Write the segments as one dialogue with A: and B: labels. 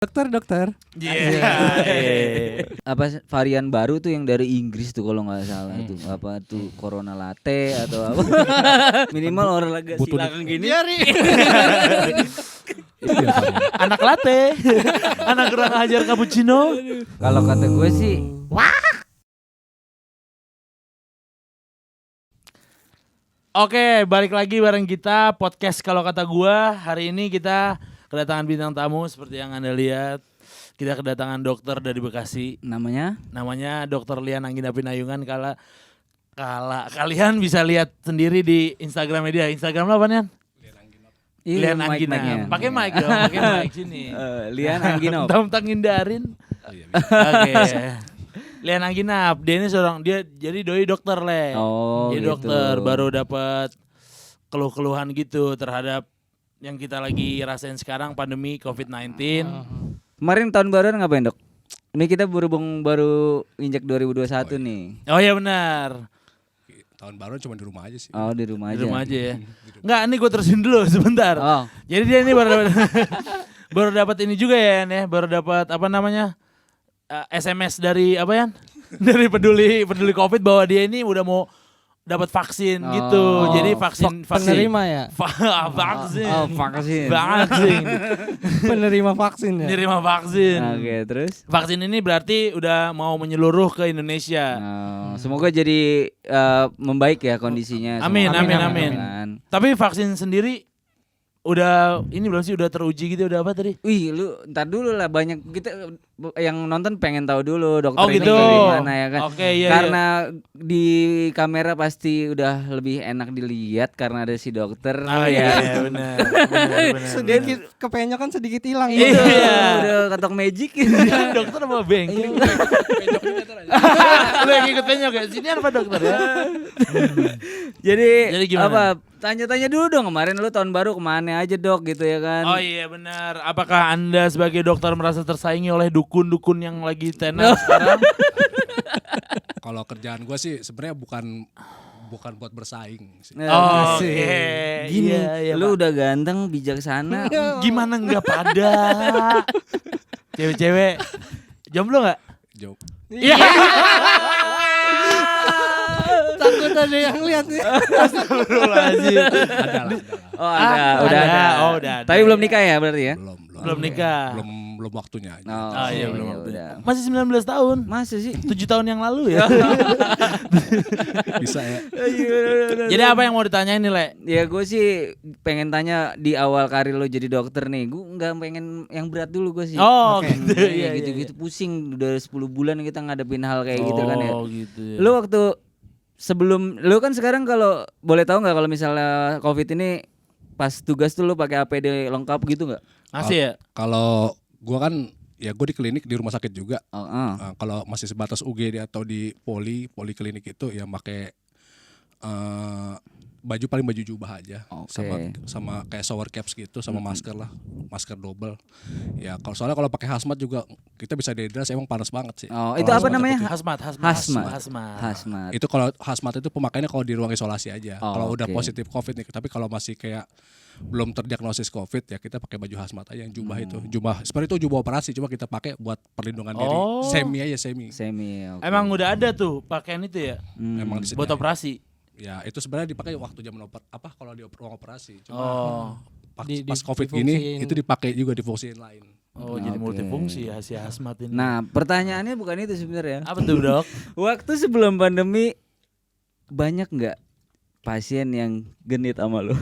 A: Dokter.
B: Apa varian baru tuh yang dari Inggris tuh kalau nggak salah tuh apa tuh Corona Latte atau apa minimal olahraga silakan gini
C: Anak latte, anak kurang ajar cappuccino.
B: kalau kata gue sih
C: Oke, balik lagi bareng kita podcast kalau kata gua. Hari ini kita kedatangan bintang tamu seperti yang Anda lihat. Kita kedatangan dokter dari Bekasi.
B: namanya
C: Dokter Lian Anggina Pinayungan. Kala kalian bisa lihat sendiri di Instagram media. Instagram lo apa Nian? Lian Anggina. Pakai mic dong, pakai mic sini.
B: Lian Anggina.
C: Tentang ngindarin. Oke. Lian Anggina, dia ini dia jadi doi dokter le.
B: Oh,
C: dia
B: gitu.
C: dokter baru dapat keluhan gitu terhadap yang kita lagi rasain sekarang pandemi COVID-19.
B: Kemarin tahun baruan ngapain dok? Ini kita berhubung baru injak 2021 nih.
C: Oh iya benar.
D: Tahun baru cuma di rumah aja sih.
B: Oh di rumah
C: Di
B: aja.
C: rumah aja ya. Enggak, ini gue terusin dulu sebentar.
B: Oh.
C: Jadi dia ini baru dapat ini juga ya, Yan, ya. Baru dapat apa namanya? SMS dari apa ya? Dari peduli COVID bahwa dia ini udah mau dapat vaksin gitu. Jadi vaksin
A: Penerima ya.
C: vaksin.
B: Oh vaksin.
C: Vaksin.
A: Penerima vaksin ya.
C: Nerima vaksin.
B: Oke terus.
C: Vaksin ini berarti udah mau menyeluruh ke Indonesia.
B: Semoga jadi membaik ya kondisinya.
C: Amin,
B: Semoga.
C: amin.
B: Kan.
C: Tapi vaksin sendiri udah ini belum sih, udah teruji gitu, udah apa tadi?
B: Wih lu ntar dulu lah, banyak kita yang nonton pengen tahu dulu dokter
C: Oh
B: ini
C: gitu.
B: dari mana ya kan.
C: Oke, iya,
B: karena di kamera pasti udah lebih enak dilihat karena ada si dokter.
C: Oh iya benar.
A: Sedikit kepenyokan sedikit hilang.
C: Iya.
B: Udah kantong magic.
C: Dokter apa bengkel? Lu yang ikut penyok ya? Sini apa dokter ya?
B: Jadi
C: gimana?
B: apa? Tanya-tanya dulu dong, kemarin lu tahun baru kemana aja dok gitu ya kan.
C: Oh iya benar. Apakah Anda sebagai dokter merasa tersaingi oleh dukun-dukun yang lagi tenar sekarang?
D: Kalau kerjaan gue sih sebenarnya bukan buat bersaing sih.
C: Oh, oke.
B: Gini,
C: Iya,
B: lu
C: Pak.
B: udah ganteng, bijaksana.
C: Gimana enggak pada? Cewek-cewek jomblo enggak?
D: Jauh.
C: Iya.
A: Takut ada yang lihat nih.
C: Astagfirullahaladzim.
B: Oh ada, udah ada.
C: Oh, udah ada.
B: Tapi belum nikah ya berarti ya?
C: Belum nikah.
D: Belum waktunya aja.
C: Oh iya belum.
B: udah.
C: Masih 19 tahun.
B: Masa sih?
C: 7 tahun yang lalu ya.
D: Bisa ya.
C: Jadi apa yang mau ditanyain nih, Le?
B: Ya gue sih pengen tanya di awal karir lo jadi dokter nih. Gue nggak pengen yang berat dulu gue sih.
C: Oh,
B: Oke.
C: gitu. Iya,
B: Gitu-gitu pusing udah 10 bulan kita ngadepin hal kayak gitu kan ya.
C: Oh, gitu ya.
B: Lu waktu sebelum lu kan sekarang kalau boleh tahu nggak kalau misalnya COVID ini pas tugas tuh lu pakai APD lengkap gitu nggak?
C: Masih ya?
D: Kalau gue kan ya gue di klinik di rumah sakit juga.
B: Oh,
D: Kalau masih sebatas UGD atau di poliklinik itu ya pakai baju jubah aja.
B: Oke.
D: sama kayak shower caps gitu, sama masker lah, masker double. Ya kalau pakai hazmat juga kita bisa dehidrasi, emang panas banget sih.
B: Oh, itu
D: Kalau
B: apa
D: hazmat
B: namanya?
D: putih.
B: Hazmat.
D: Itu kalau hazmat itu pemakaiannya kalau di ruang isolasi aja.
B: Oh,
D: kalau udah
B: oke.
D: positif COVID nih, tapi kalau masih kayak belum terdiagnosis COVID ya kita pakai baju hazmat aja yang jubah itu. Jubah seperti itu jubah operasi, cuma kita pakai buat perlindungan diri.
C: Oh.
D: Semi.
B: Oke.
C: Emang udah ada tuh pakaian itu ya?
D: Memang disediain.
C: Buat operasi.
D: Ya itu sebenarnya dipakai waktu jam apa kalau di ruang operasi. Cuma
C: Oh.
D: pas COVID gini itu dipakai juga di fungsiin lain.
C: Oh, jadi
B: Oke.
C: multifungsi ya si hazmat ini.
B: Nah, pertanyaannya bukan itu sebenarnya.
C: Apa tuh, Dok?
B: Waktu sebelum pandemi banyak nggak pasien yang genit sama lu?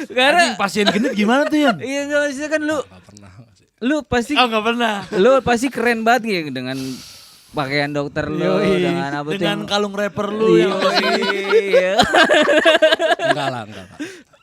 B: Karena
C: Anjing, pasien genit gimana tuh, Yan?
B: iya nggak maksudnya kan lu
D: Gak pernah sih.
C: Oh, enggak pernah.
B: lu pasti keren banget ya dengan pakaian dokter lu dengan apa tuh
C: Dengan
B: yang-
C: kalung rapper lu yang
B: iya.
D: Enggak lah.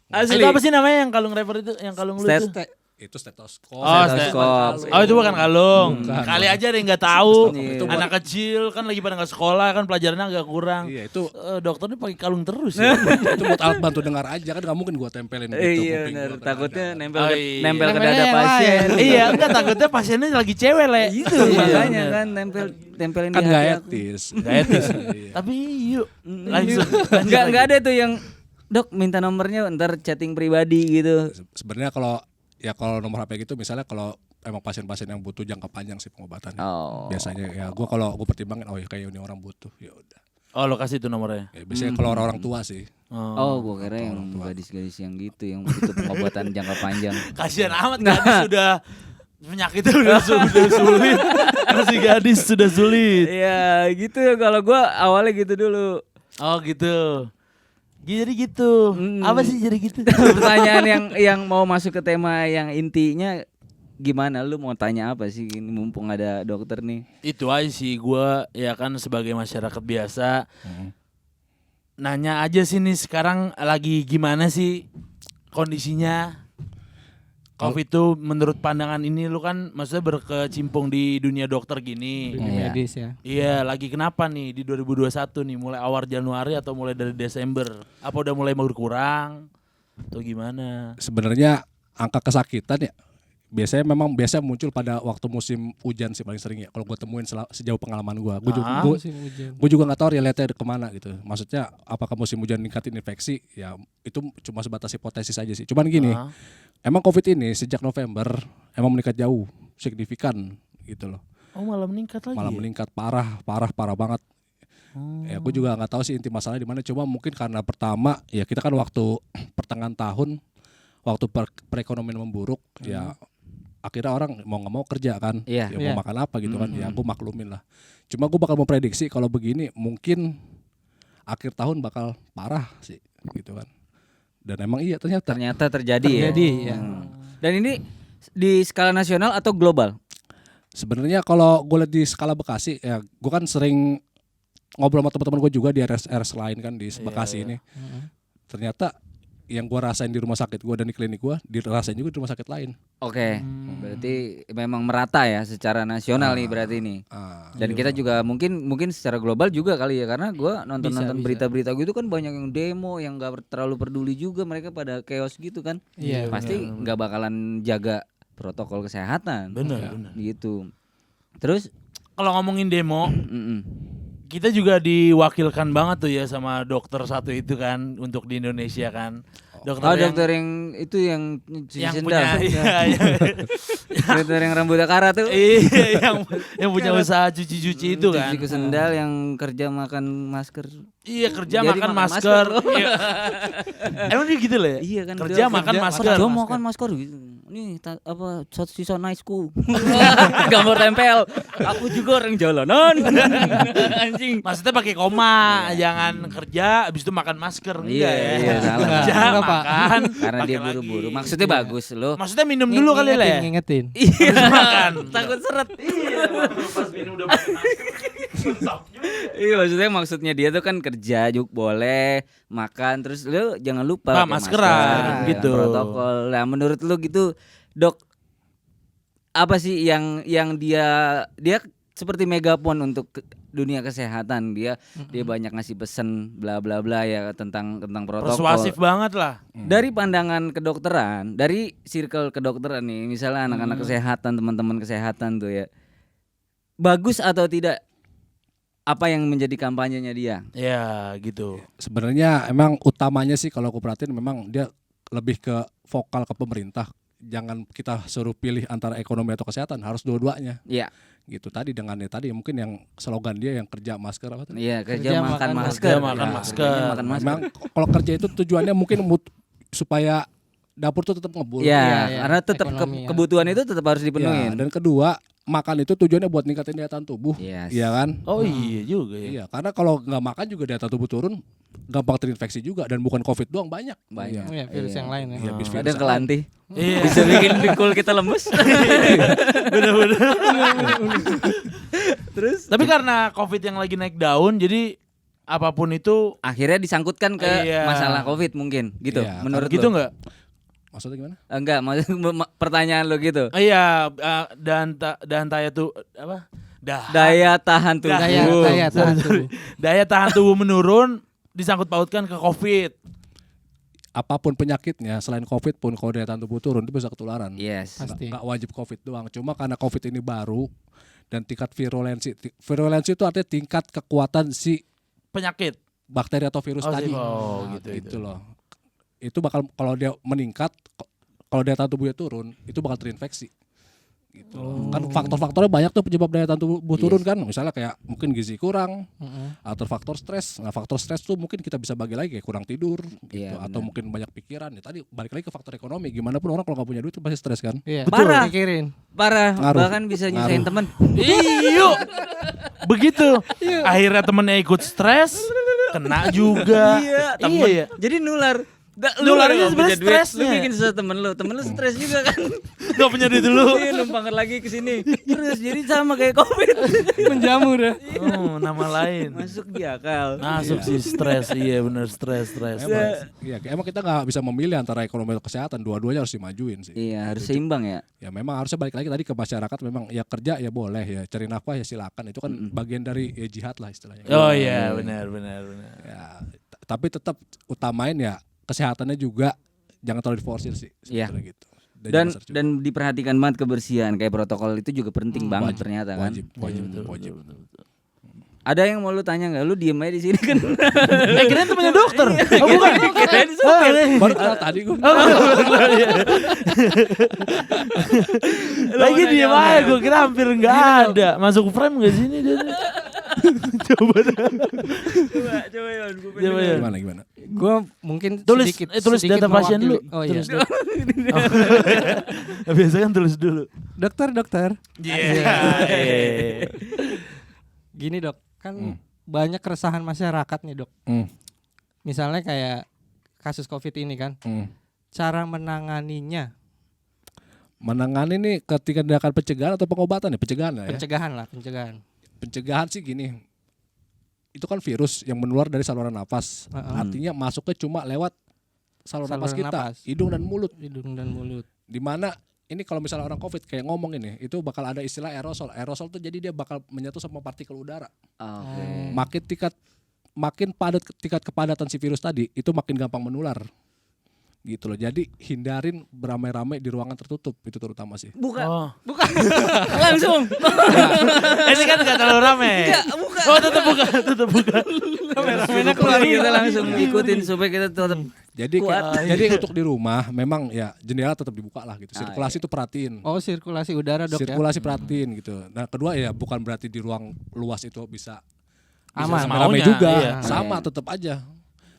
B: Asli.
C: Itu apa sih namanya yang kalung rapper itu? Yang kalung lu
B: Stet-
C: itu?
D: Itu stetoskop.
C: Oh,
B: stetoskop.
C: Oh, itu bukan kalung.
D: Bukan.
C: Kali aja ada yang enggak tahu.
B: Iya.
D: Itu buat-
C: Anak kecil kan lagi pada enggak sekolah kan pelajarannya agak kurang.
D: Iya itu
C: Dokter ini pakai kalung terus ya.
D: itu buat alat bantu dengar aja kan nggak mungkin gua tempelin gitu.
B: Iya
D: kuping
B: benar,
D: gua, kan
B: takutnya
D: ada.
B: nempel
C: Oh,
B: ke,
C: iya.
B: nempel ke
A: Nempelnya
B: dada
A: yang
B: pasien.
A: lain.
C: Iya, enggak takutnya pasiennya lagi cewek, Le.
B: Itu
C: Iya,
B: makanya
C: bener.
B: kan tempelin
D: Kan
B: di
D: nggak
B: hati aku.
D: etis.
C: Nggak etis.
D: Iya.
C: Tapi yuk langsung.
B: Enggak ada tuh yang dok minta nomornya ntar chatting pribadi gitu.
D: Sebenarnya kalau ya kalau nomor HP gitu misalnya kalau emang pasien-pasien yang butuh jangka panjang sih pengobatannya.
B: Oh.
D: Biasanya ya kalau gue pertimbangin ya kayak ini orang butuh ya udah.
C: Oh, lo kasih itu nomornya.
D: Ya, biasanya kalau orang-orang tua sih.
B: Oh, gue kira yang gadis-gadis yang gitu yang butuh pengobatan jangka panjang.
C: Kasihan amat gadis sudah penyakitnya udah sulit. Masih gadis sudah sulit.
B: Iya, gitu ya kalau gue awalnya gitu dulu.
C: Oh, gitu. Jadi gitu. Apa sih jadi gitu?
B: Pertanyaan yang mau masuk ke tema yang intinya gimana, lu mau tanya apa sih ini mumpung ada dokter nih?
C: Itu aja sih gue ya kan sebagai masyarakat biasa. Nanya aja sih nih sekarang lagi gimana sih kondisinya? Covid itu menurut pandangan ini lu kan maksudnya berkecimpung di dunia dokter gini.
A: Dunia medis ya.
C: Iya, lagi kenapa nih di 2021 nih? Mulai awal Januari atau mulai dari Desember? Apa udah mulai berkurang atau gimana?
D: Sebenarnya angka kesakitan ya biasanya muncul pada waktu musim hujan sih paling sering ya. Kalau gue temuin sejauh pengalaman gue, gue juga nggak tahu relate kemana gitu. Maksudnya apakah musim hujan meningkatin infeksi? Ya itu cuma sebatas hipotesis aja sih. Cuman gini, emang COVID ini sejak November emang meningkat jauh, signifikan gitu loh.
C: Oh, malah meningkat lagi.
D: Malah meningkat parah banget. Ya gue juga nggak tahu sih inti masalahnya di mana. Coba mungkin karena pertama ya kita kan waktu pertengahan tahun, waktu perekonomian memburuk ya. Akhirnya orang mau nggak mau kerja kan, ya mau makan apa gitu kan, ya gue maklumin lah. Cuma gue bakal memprediksi kalau begini mungkin akhir tahun bakal parah sih, gitu kan. Dan emang iya ternyata
B: terjadi ya. Dan ini di skala nasional atau global?
D: Sebenarnya kalau gue lihat di skala Bekasi, ya gue kan sering ngobrol sama teman-teman gue juga di RS lain kan di Bekasi ini. Ternyata yang gue rasain di rumah sakit gue dan di klinik gue dirasain juga di rumah sakit lain.
B: Oke. Berarti memang merata ya secara nasional nih berarti ini. Dan kita juga mungkin secara global juga kali ya, karena gue nonton berita-berita gitu kan banyak yang demo yang nggak terlalu peduli juga, mereka pada chaos gitu kan.
A: Iya,
B: pasti nggak bakalan jaga protokol kesehatan.
C: Bener.
B: Gitu. Terus
C: Kalau ngomongin demo, kita juga diwakilkan banget tuh ya sama dokter satu itu kan untuk di Indonesia kan.
B: Dokter yang itu yang cuci
C: yang
B: sendal.
C: punya
B: Dokter yang rambutnya kara tuh.
C: iya, yang punya usaha cuci-cuci itu kan.
B: Cuci sendal yang kerja makan masker.
C: Iya, kerja
B: Jadi
C: makan
B: makan
C: masker.
B: masker.
C: Iya. Emang dia gitu lah ya?
B: Iya kan,
C: Kerja makan masker.
B: Kerja makan masker gitu. Nih sisa niceku. Gambar tempel. Aku juga orang jalanan. Anjing.
C: Maksudnya pakai koma, jangan kerja habis itu makan masker enggak ya?
B: Iya, salah.
C: Kerja
A: Enggak, Pak.
C: makan.
B: Karena dia
C: pakai
B: buru-buru.
C: lagi.
B: Maksudnya bagus loh.
C: Maksudnya minum dulu kali lah ya.
A: Ngingetin.
B: Iya.
C: makan.
B: Takut seret.
C: Pas minum udah pakai masker.
B: Iya, maksudnya dia tuh kan kerja juga boleh makan, terus lu jangan lupa pakai
C: maskeran,
B: masker,
C: gitu.
B: protokol. Nah, menurut lu gitu, Dok, apa sih yang dia seperti megapon untuk dunia kesehatan, dia banyak ngasih pesan bla bla bla ya tentang protokol.
C: Persuasif banget lah.
B: Dari pandangan kedokteran, dari circle kedokteran nih, misalnya anak-anak kesehatan, teman-teman kesehatan tuh ya, bagus atau tidak apa yang menjadi kampanyenya dia?
C: Ya gitu.
D: Sebenarnya emang utamanya sih kalau aku perhatiin memang dia lebih ke vokal ke pemerintah. Jangan kita suruh pilih antara ekonomi atau kesehatan, harus dua-duanya.
B: Iya.
D: Gitu tadi dengannya tadi mungkin yang slogan dia yang kerja masker apa tadi?
B: Iya, kerja makan masker.
C: Kerja makan masker.
B: Makan masker.
D: Memang kalau kerja itu tujuannya mungkin supaya dapur tuh tetap ngebul.
B: Iya, karena tetap
A: ekonomi, ya.
B: kebutuhan itu tetap harus dipenuhin.
D: Ya, dan kedua, makan itu tujuannya buat ningkatin daya tahan tubuh.
B: Yes.
D: Iya kan?
C: Oh iya juga ya.
D: Iya, karena kalau nggak makan juga daya tahan tubuh turun, gampang terinfeksi juga dan bukan Covid doang banyak.
B: Banyak.
A: Oh ya, virus yang lain ya.
D: Iya, virus-virus
B: Ada
D: yang
B: kelanti.
C: Iya.
B: Bisa bikin pikul kita lemes.
C: Bener-bener.
B: Terus
C: Tapi karena Covid yang lagi naik daun, jadi apapun itu
B: akhirnya disangkutkan ke
C: Iya.
B: masalah Covid mungkin gitu.
D: Iya,
B: Menurut
C: gitu
B: lu?
C: nggak?
D: Maksudnya gimana?
B: Enggak, pertanyaan lo gitu.
C: Iya, dan taya tuh apa?
B: Daya tahan tubuh.
A: Daya tahan tubuh.
C: Daya tahan tubuh menurun disangkut pautkan ke Covid.
D: Apapun penyakitnya selain Covid pun kalau daya tahan tubuh turun itu bisa ketularan.
B: Yes.
A: Pasti.
D: Nggak wajib Covid doang. Cuma karena Covid ini baru dan tingkat virulensi itu artinya tingkat kekuatan si
C: Penyakit.
D: bakteri atau virus tadi.
C: Oh,
D: Nah,
C: gitu,
D: itu loh. Itu bakal kalau dia meningkat kalau daya tahan tubuhnya turun, itu bakal terinfeksi. Gitu. Kan faktor-faktornya banyak tuh penyebab daya tahan tubuh turun kan. Misalnya kayak mungkin gizi kurang, atau faktor stres. Nah, faktor stres tuh mungkin kita bisa bagi lagi kayak kurang tidur gitu,
B: Iya,
D: atau mungkin banyak pikiran. Ya tadi balik lagi ke faktor ekonomi. Gimana pun orang kalau nggak punya duit itu pasti stres kan.
A: Iya.
B: Parah.
A: Pikirin.
B: Parah,
D: Ngaruh.
B: bahkan bisa nyusahin temen.
C: Iyo. Begitu. Akhirnya temennya ikut stres, kena juga.
B: temen.
C: Iya.
B: Jadi nular.
C: Nularnya
B: nggak
C: sebenarnya
B: punya duit,
C: stresnya.
B: Lu bikin susah temen lu stres juga kan.
C: Gak punya duit dulu.
B: Iya, numpang lagi ke sini. Terus jadi sama kayak Covid.
A: Menjamur ya.
C: Oh, nama lain.
B: Masuk di akal.
C: Masuk sih stres, iya bener stres.
D: Emang kita nggak bisa memilih antara ekonomi atau kesehatan, dua-duanya harus dimajuin sih.
B: Iya, harus seimbang ya.
D: Ya memang harusnya balik lagi tadi ke masyarakat, memang ya kerja ya boleh ya, cari nafkah ya silakan, itu kan bagian dari ya jihad lah istilahnya.
C: Oh iya benar.
D: Ya, tapi tetap utamain ya kesehatannya juga, jangan terlalu diforsir sih.
B: Iya.
D: Sebetulnya gitu.
B: Dan diperhatikan banget kebersihan, kayak protokol itu juga penting banget ternyata kan.
D: Wajib.
B: Ada yang mau lu tanya nggak? Lu diem aja di sini kan.
C: Kirain temannya dokter. Oh bukan.
B: Kirain supir.
D: Baru kenal tadi gue.
C: Lagi diem aja, gue kira hampir nggak ada. Masuk frame nggak sini dia? Coba Yon.
D: Gimana?
A: Gue mungkin
C: Tulis
A: sedikit
C: data pasien
A: mewakili.
C: dulu.
A: Oh iya.
C: Biasa kan tulis dulu.
A: Dokter.
C: Iya.
A: Gini dok, kan banyak keresahan masyarakat nih dok. Misalnya kayak kasus COVID ini kan, cara menanganinya.
D: Menangani nih ketika tindakan pencegahan atau pengobatan nih? Pencegahan lah ya.
A: Pencegahan.
D: Pencegahan sih gini, itu kan virus yang menular dari saluran nafas. Artinya masuknya cuma lewat saluran nafas kita, hidung dan mulut. Dimana ini kalau misalnya orang COVID kayak ngomong ini, itu bakal ada istilah aerosol. Aerosol tuh jadi dia bakal menyatu sama partikel udara. Makin padat tingkat kepadatan si virus tadi, itu makin gampang menular. Gitu loh. Jadi hindarin beramai-ramai di ruangan tertutup, itu terutama sih.
B: Bukan.
C: Oh.
B: Langsung.
C: Ini kan nggak terlalu rame.
B: Bukan.
C: Oh tetap buka.
B: Rame-ramenya keluar kita langsung ikutin supaya kita tetap
D: Jadi
B: kuat.
D: jadi untuk di rumah memang ya jendela tetap dibuka lah gitu. Sirkulasi itu perhatiin.
A: Oh sirkulasi udara dok
D: Sirkulasi perhatiin gitu. Nah kedua ya bukan berarti di ruang luas itu bisa
A: Aman.
D: rame
C: Maunya,
D: juga.
C: iya.
D: Sama tetap aja.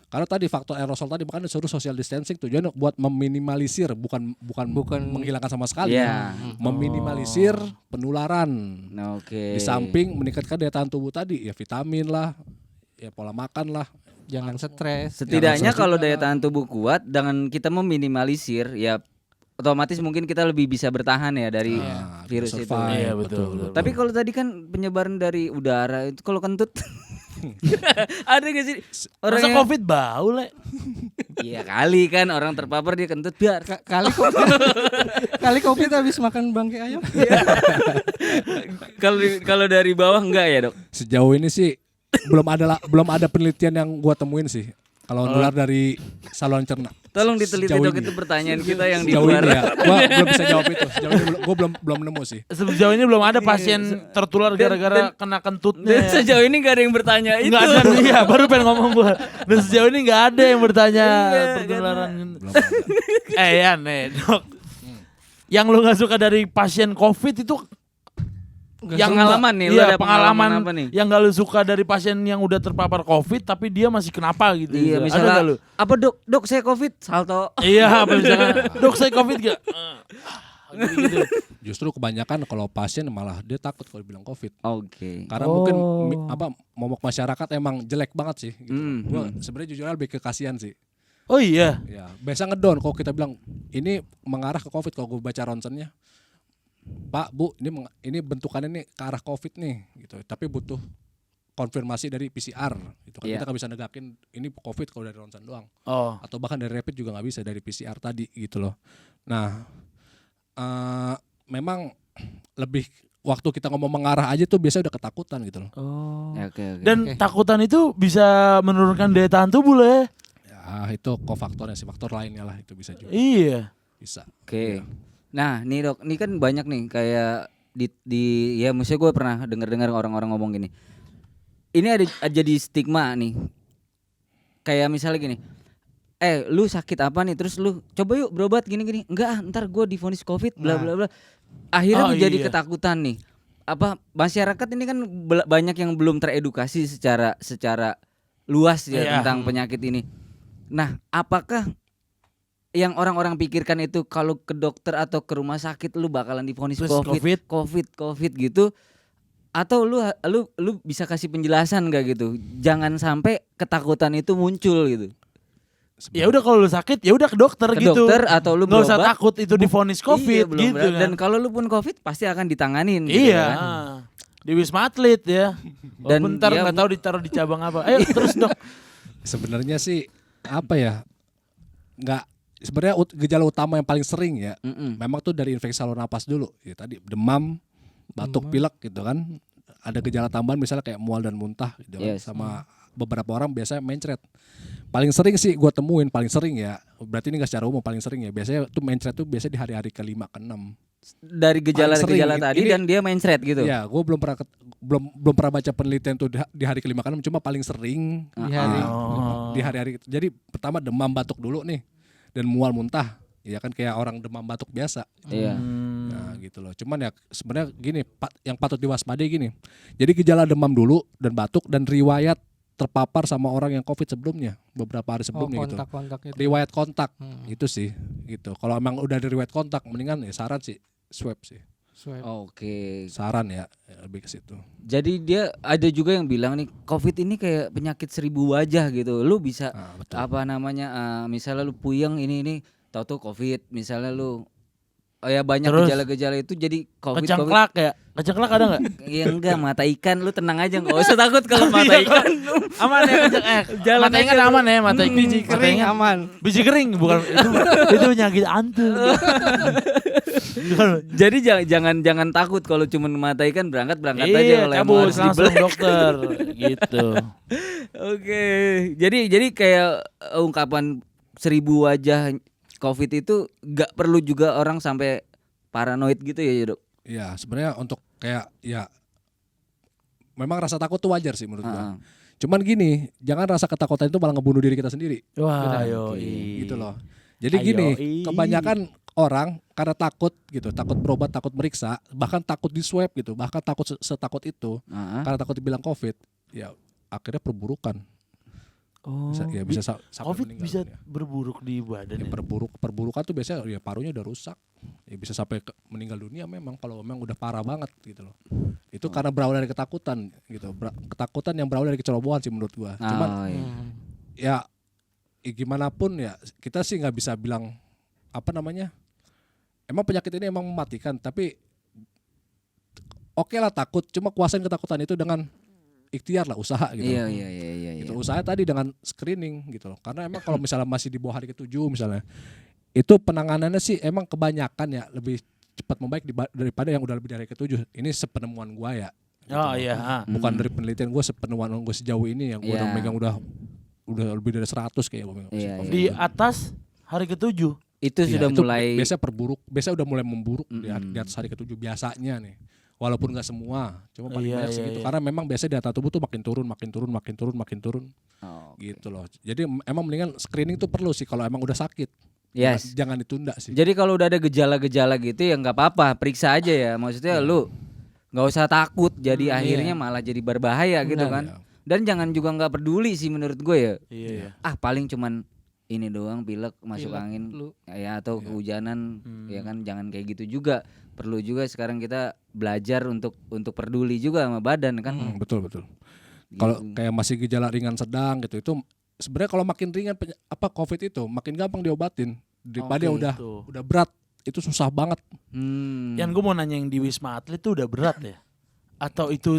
D: Karena tadi faktor aerosol tadi makanya disuruh social distancing tujuannya buat meminimalisir bukan menghilangkan sama sekali.
B: Iya.
D: Meminimalisir penularan.
B: Nah, oke.
D: Di samping meningkatkan daya tahan tubuh tadi ya vitamin lah, ya pola makan lah.
A: Jangan stres.
B: Setidaknya kalau daya tahan tubuh kuat dengan kita meminimalisir ya otomatis mungkin kita lebih bisa bertahan ya dari virus itu.
D: survive.
C: Iya betul.
B: Tapi kalau tadi kan penyebaran dari udara itu kalau kentut ada gak sih orang
C: Masa
B: yang
C: COVID bau le?
B: Iya kali kan orang terpapar dia kentut biar
A: Kali COVID habis makan bangkai ayam.
B: kalau dari bawah enggak ya dok?
D: Sejauh ini sih belum ada penelitian yang gua temuin sih. Kalau nular dari saluran cerna.
B: Tolong diteliti
D: Sejauh
B: dok,
D: ini.
B: itu pertanyaan kita yang di
D: Sejauh
B: luar.
D: ini ya, gua belum bisa jawab itu. Sejauh ini gua belum nemu sih.
C: Sejauh ini belum ada pasien tertular gara-gara kena kentutnya.
B: Dan sejauh ini gak ada yang bertanya itu.
C: Nggak ada, iya baru pengen ngomong gua. Dan sejauh ini nggak ada yang bertanya penularan.
D: Belum ada.
C: Yan dok. Yang lu nggak suka dari pasien COVID itu yang
B: pengalaman nih, lu ada pengalaman apa nih?
C: yang gak lu suka dari pasien yang udah terpapar COVID tapi dia masih kenapa gitu?
B: Iya,
C: Ada
B: misalnya
C: nggak lu?
B: apa dok saya COVID salto.
C: Iya, apa misalnya dok saya COVID gak? Gitu.
D: Justru kebanyakan kalau pasien malah dia takut kalau dibilang COVID.
B: Oke.
D: Karena mungkin momok masyarakat emang jelek banget sih. Gitu. Gua sebenarnya jujur lebih ke kasihan sih.
C: Oh iya.
D: Ya, biasa ngedon kalau kita bilang ini mengarah ke COVID kalau gue baca ronsennya. Pak, Bu, ini bentukannya nih ke arah COVID nih gitu. Tapi butuh konfirmasi dari PCR gitu kan. Kita nggak bisa negakin ini COVID kalau dari ronsen doang.
C: Oh.
D: Atau bahkan dari rapid juga nggak bisa dari PCR tadi gitu loh. Nah, memang lebih waktu kita ngomong mengarah aja tuh biasanya udah ketakutan gitu loh.
C: Oh.
B: Ya, oke.
C: Dan takutan itu bisa menurunkan daya tahan tubuh lah.
D: Ya, itu kofaktornya sih, faktor lainnya lah itu bisa juga.
C: Iya.
D: Bisa.
B: Oke. Nah, nih dok, ini kan banyak nih kayak di ya maksudnya gue pernah dengar orang-orang ngomong gini. Ini ada jadi stigma nih. Kayak misalnya gini. lu sakit apa nih, terus lu coba yuk berobat gini-gini, enggak ntar gue divonis COVID bla bla bla, akhirnya menjadi ketakutan nih. Apa masyarakat ini kan banyak yang belum teredukasi secara luas ya tentang penyakit ini. Nah, apakah yang orang-orang pikirkan itu kalau ke dokter atau ke rumah sakit lu bakalan divonis COVID gitu, atau lu bisa kasih penjelasan gak gitu? Jangan sampai ketakutan itu muncul gitu.
C: Ya udah kalau lu sakit ya udah ke dokter gitu.
B: Dokter atau lu
C: nggak
B: berobat.
C: usah takut itu divonis COVID gitu kan.
B: Dan kalau lu pun COVID pasti akan ditanganin.
C: Iya.
B: Gitu kan?
C: Di Wisma Atlet ya. Dan bentar nggak tahu ditaruh di cabang apa. Ayo terus dok.
D: Sebenarnya sih apa ya? Nggak, sebenarnya gejala utama yang paling sering ya. Memang tuh dari infeksi saluran napas dulu. Ya tadi demam, batuk, pilek gitu kan. Ada gejala tambahan misalnya kayak mual dan muntah gitu kan. Sama beberapa orang biasanya mencret. Paling sering sih gue temuin, paling sering ya, berarti ini gak secara umum, paling sering ya, biasanya tuh mencret tuh biasanya di hari-hari ke-5 ke-6.
B: Dari gejala-gejala tadi ini, dan dia mencret gitu.
D: Ya, gue belum pernah baca penelitian tuh di hari ke-5 ke-6, cuma paling sering di hari-hari. Jadi pertama demam batuk dulu nih, dan mual muntah, ya kan kayak orang demam batuk biasa.
B: Iya.
D: Nah gitu loh. Cuman ya sebenarnya gini, yang patut diwaspadai gini. Jadi gejala demam dulu dan batuk dan riwayat terpapar sama orang yang COVID sebelumnya, beberapa hari sebelumnya
A: kontak
D: gitu. Riwayat kontak itu sih gitu. Kalau emang udah ada riwayat kontak, mendingan ya saran sih swab sih.
B: Oke.
D: Saran ya lebih ke situ.
B: Jadi dia ada juga yang bilang nih COVID ini kayak penyakit 1000 wajah gitu. Lu bisa misalnya lu puyeng ini tahu-tahu COVID, misalnya lu banyak gejala-gejala itu jadi COVID.
C: Kecengklak ya? Kecengklak ada nggak?
B: Ya enggak, mata ikan lu tenang aja, nggak usah takut kalau mata ikan.
C: Aman ya mata ikan aman ya, mata ikan
A: biji kering aman.
C: Biji kering bukan itu penyakit antum.
B: Jadi jangan takut kalau cuma mata ikan, berangkat aja kalau
C: cabut langsung dokter gitu.
B: Oke. Jadi kayak ungkapan 1000 wajah COVID itu gak perlu juga orang sampai paranoid gitu ya dok?
D: Iya sebenarnya untuk kayak ya memang rasa takut tuh wajar sih menurut gua. Cuman gini, jangan rasa ketakutan itu malah ngebunuh diri kita sendiri.
C: Wah,
D: gitu loh. Jadi gini, kebanyakan orang karena takut gitu, takut berobat, takut meriksa, bahkan takut di swab gitu, bahkan takut setakut itu, karena takut dibilang COVID, ya akhirnya perburukan. Bisa sampai
C: COVID bisa
D: dunia.
C: berburuk di badan.
D: Ya, perburukan tuh biasanya ya parunya udah rusak. Ya bisa sampai meninggal dunia memang kalau memang udah parah banget gitu loh. Itu karena berawal dari ketakutan gitu. Ketakutan yang berawal dari kecerobohan sih menurut gua. Cuman ya gimana pun ya kita sih nggak bisa bilang emang penyakit ini emang mematikan, tapi oke lah takut, cuma kuasain ketakutan itu dengan ikhtiar lah, usaha gitu.
B: Iya.
D: Gitu. Usaha tadi dengan screening gitu loh. Karena emang kalau misalnya masih di bawah hari ke-7 misalnya, itu penanganannya sih emang kebanyakan ya lebih cepat membaik daripada yang udah lebih dari ke-7. Ini sepenemuan gua ya. Gitu bukan dari penelitian gua, sepenemuan gua sejauh ini yang gua udah megang udah lebih dari 100 kayak gua megang.
C: Di atas hari ke-7
B: itu sudah mulai
D: biasa udah mulai memburuk di atas hari ke-7 biasanya nih. Walaupun nggak semua, cuma paling banyak segitu. Karena memang biasanya data tubuh tuh makin turun. Gitu loh. Jadi emang mendingan screening tuh perlu sih kalau emang udah sakit.
B: Yes.
D: Jangan ditunda sih.
B: Jadi kalau udah ada gejala-gejala gitu ya nggak apa-apa, periksa aja ya. Maksudnya lu nggak usah takut. Jadi akhirnya malah jadi berbahaya gitu kan. Dan jangan juga nggak peduli sih menurut gue ya. Paling cuman ini doang, pilek masuk angin ya atau kehujanan ya kan, jangan kayak gitu juga. Perlu juga sekarang kita belajar untuk peduli juga sama badan kan.
D: Betul. Kalau kayak masih gejala ringan sedang gitu, itu sebenarnya kalau makin ringan COVID itu makin gampang diobatin daripada udah berat, itu susah banget.
C: Yang gue mau nanya, yang di Wisma Atlet itu udah berat ya? Atau itu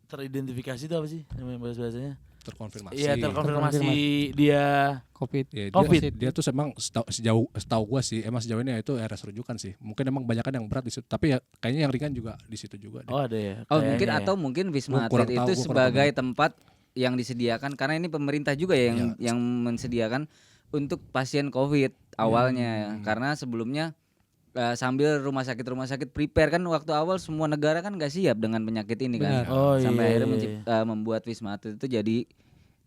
C: teridentifikasi itu apa sih namanya bahasanya?
D: Terkonfirmasi.
C: Iya, terkonfirmasi dia
A: COVID.
D: Ya,
C: COVID.
D: Dia tuh emang setahu gua sih emang sejauh ini itu RS rujukan sih. Mungkin emang banyakan yang berat di situ, tapi ya kayaknya yang ringan juga di situ juga deh.
C: Oh, ada ya.
B: Mungkin atau mungkin Wisma Atlet itu sebagai tempat yang disediakan karena ini pemerintah juga ya yang mensediakan untuk pasien COVID awalnya. Karena sebelumnya sambil rumah sakit prepare kan, waktu awal semua negara kan nggak siap dengan penyakit ini kan. Sampai akhirnya membuat Wisma Atlet itu jadi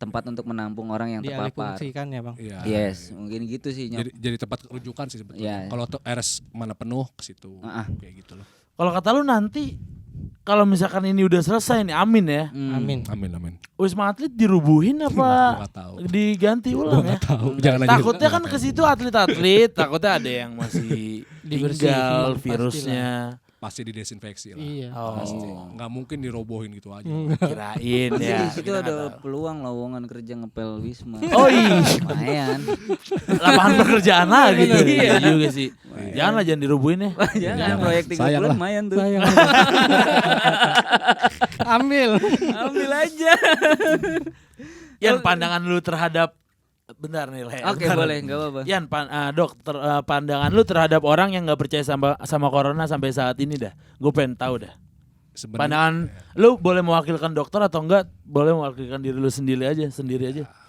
B: tempat untuk menampung orang yang terpapar.
A: Dialihfungsikan ya bang.
D: Iya.
B: Yes, mungkin gitu sih Nyok.
D: Jadi tempat rujukan sih sebetulnya.
B: Iya.
D: Kalau RS mana penuh ke situ, kayak gitu loh.
C: Kalau kata lu nanti kalau misalkan ini udah selesai nih, amin ya.
A: Amin.
D: Amin.
C: Wisma Atlet dirubuhin
D: Gua
C: apa
D: nggak tahu.
C: diganti ulang ya?
D: Tahu, jangan nanya.
C: Takutnya kan ke situ atlet-atlet, takutnya ada yang masih
A: Dibersihin,
C: tinggal
A: pastilah.
C: virusnya.
D: Pasti didesinfeksi lah.
A: Iya.
D: Pasti.
C: Oh,
D: Nggak mungkin dirobohin gitu aja.
C: kirain
B: Jadi
C: ya.
B: di situ
C: kita nggak
B: ada
C: tahu.
B: peluang lowongan kerja ngepel Wisma.
C: Oh iya,
B: Lumayan.
C: lapangan pekerjaan lah gitu.
B: Iya.
C: Iya juga sih. Janganlah jangan dirubuhin ya.
B: Jangan proyek 3
D: Sayang
B: bulan
D: lah.
B: lumayan tuh.
A: Sayang. Ambil.
B: Ambil aja.
C: Yan, pandangan lu terhadap bentar nih Le.
B: Oke,
C: Bentar.
B: boleh, enggak apa-apa.
C: Yan, Dok, pandangan lu terhadap orang yang nggak percaya sama corona sampai saat ini dah. Gue pengen tahu dah.
D: Sebenarnya
C: Pandangan lu boleh mewakilkan dokter atau enggak? Boleh mewakilkan diri lu sendiri aja.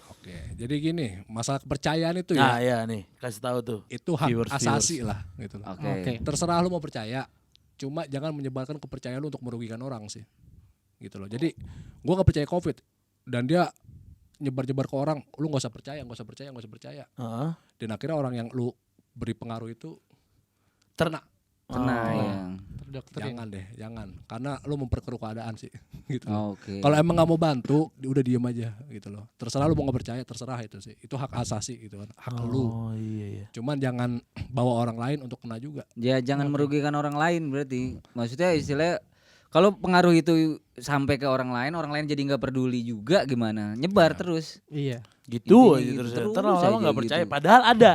D: oke. Jadi gini, masalah kepercayaan itu
C: Nah,
D: ya,
C: ya nih, kasih tahu tuh.
D: itu hak
C: Viewers.
D: asasi lah gitu loh.
B: Oke.
A: Oke.
D: Terserah lu mau percaya, cuma jangan menyebarkan kepercayaan lu untuk merugikan orang sih. Gitu loh. Jadi gua nggak percaya COVID dan dia nyebar-nyebar ke orang, lu nggak usah percaya.
C: Heeh.
D: Dan akhirnya orang yang lu beri pengaruh itu
C: Ternak.
B: Tenang.
A: Terdokterin.
D: jangan, karena lu memperkeruh keadaan sih. Gitu loh.
B: Oke.
D: Kalau emang nggak mau bantu, udah diem aja gitu loh. Terserah lu mau nggak percaya, terserah itu sih. Itu hak asasi gitu kan, hak lu.
C: Oh iya.
D: Cuman jangan bawa orang lain untuk kena juga.
B: Ya jangan merugikan orang lain berarti. Maksudnya istilahnya kalau pengaruh itu sampai ke orang lain jadi nggak peduli juga gimana? Nyebar terus.
A: Iya.
C: Gitu
B: Intinya
C: aja
B: gitu.
C: terus.
B: Terus
C: Ntar lama-lama
B: aja
C: nggak
B: gitu.
C: percaya. Padahal ada.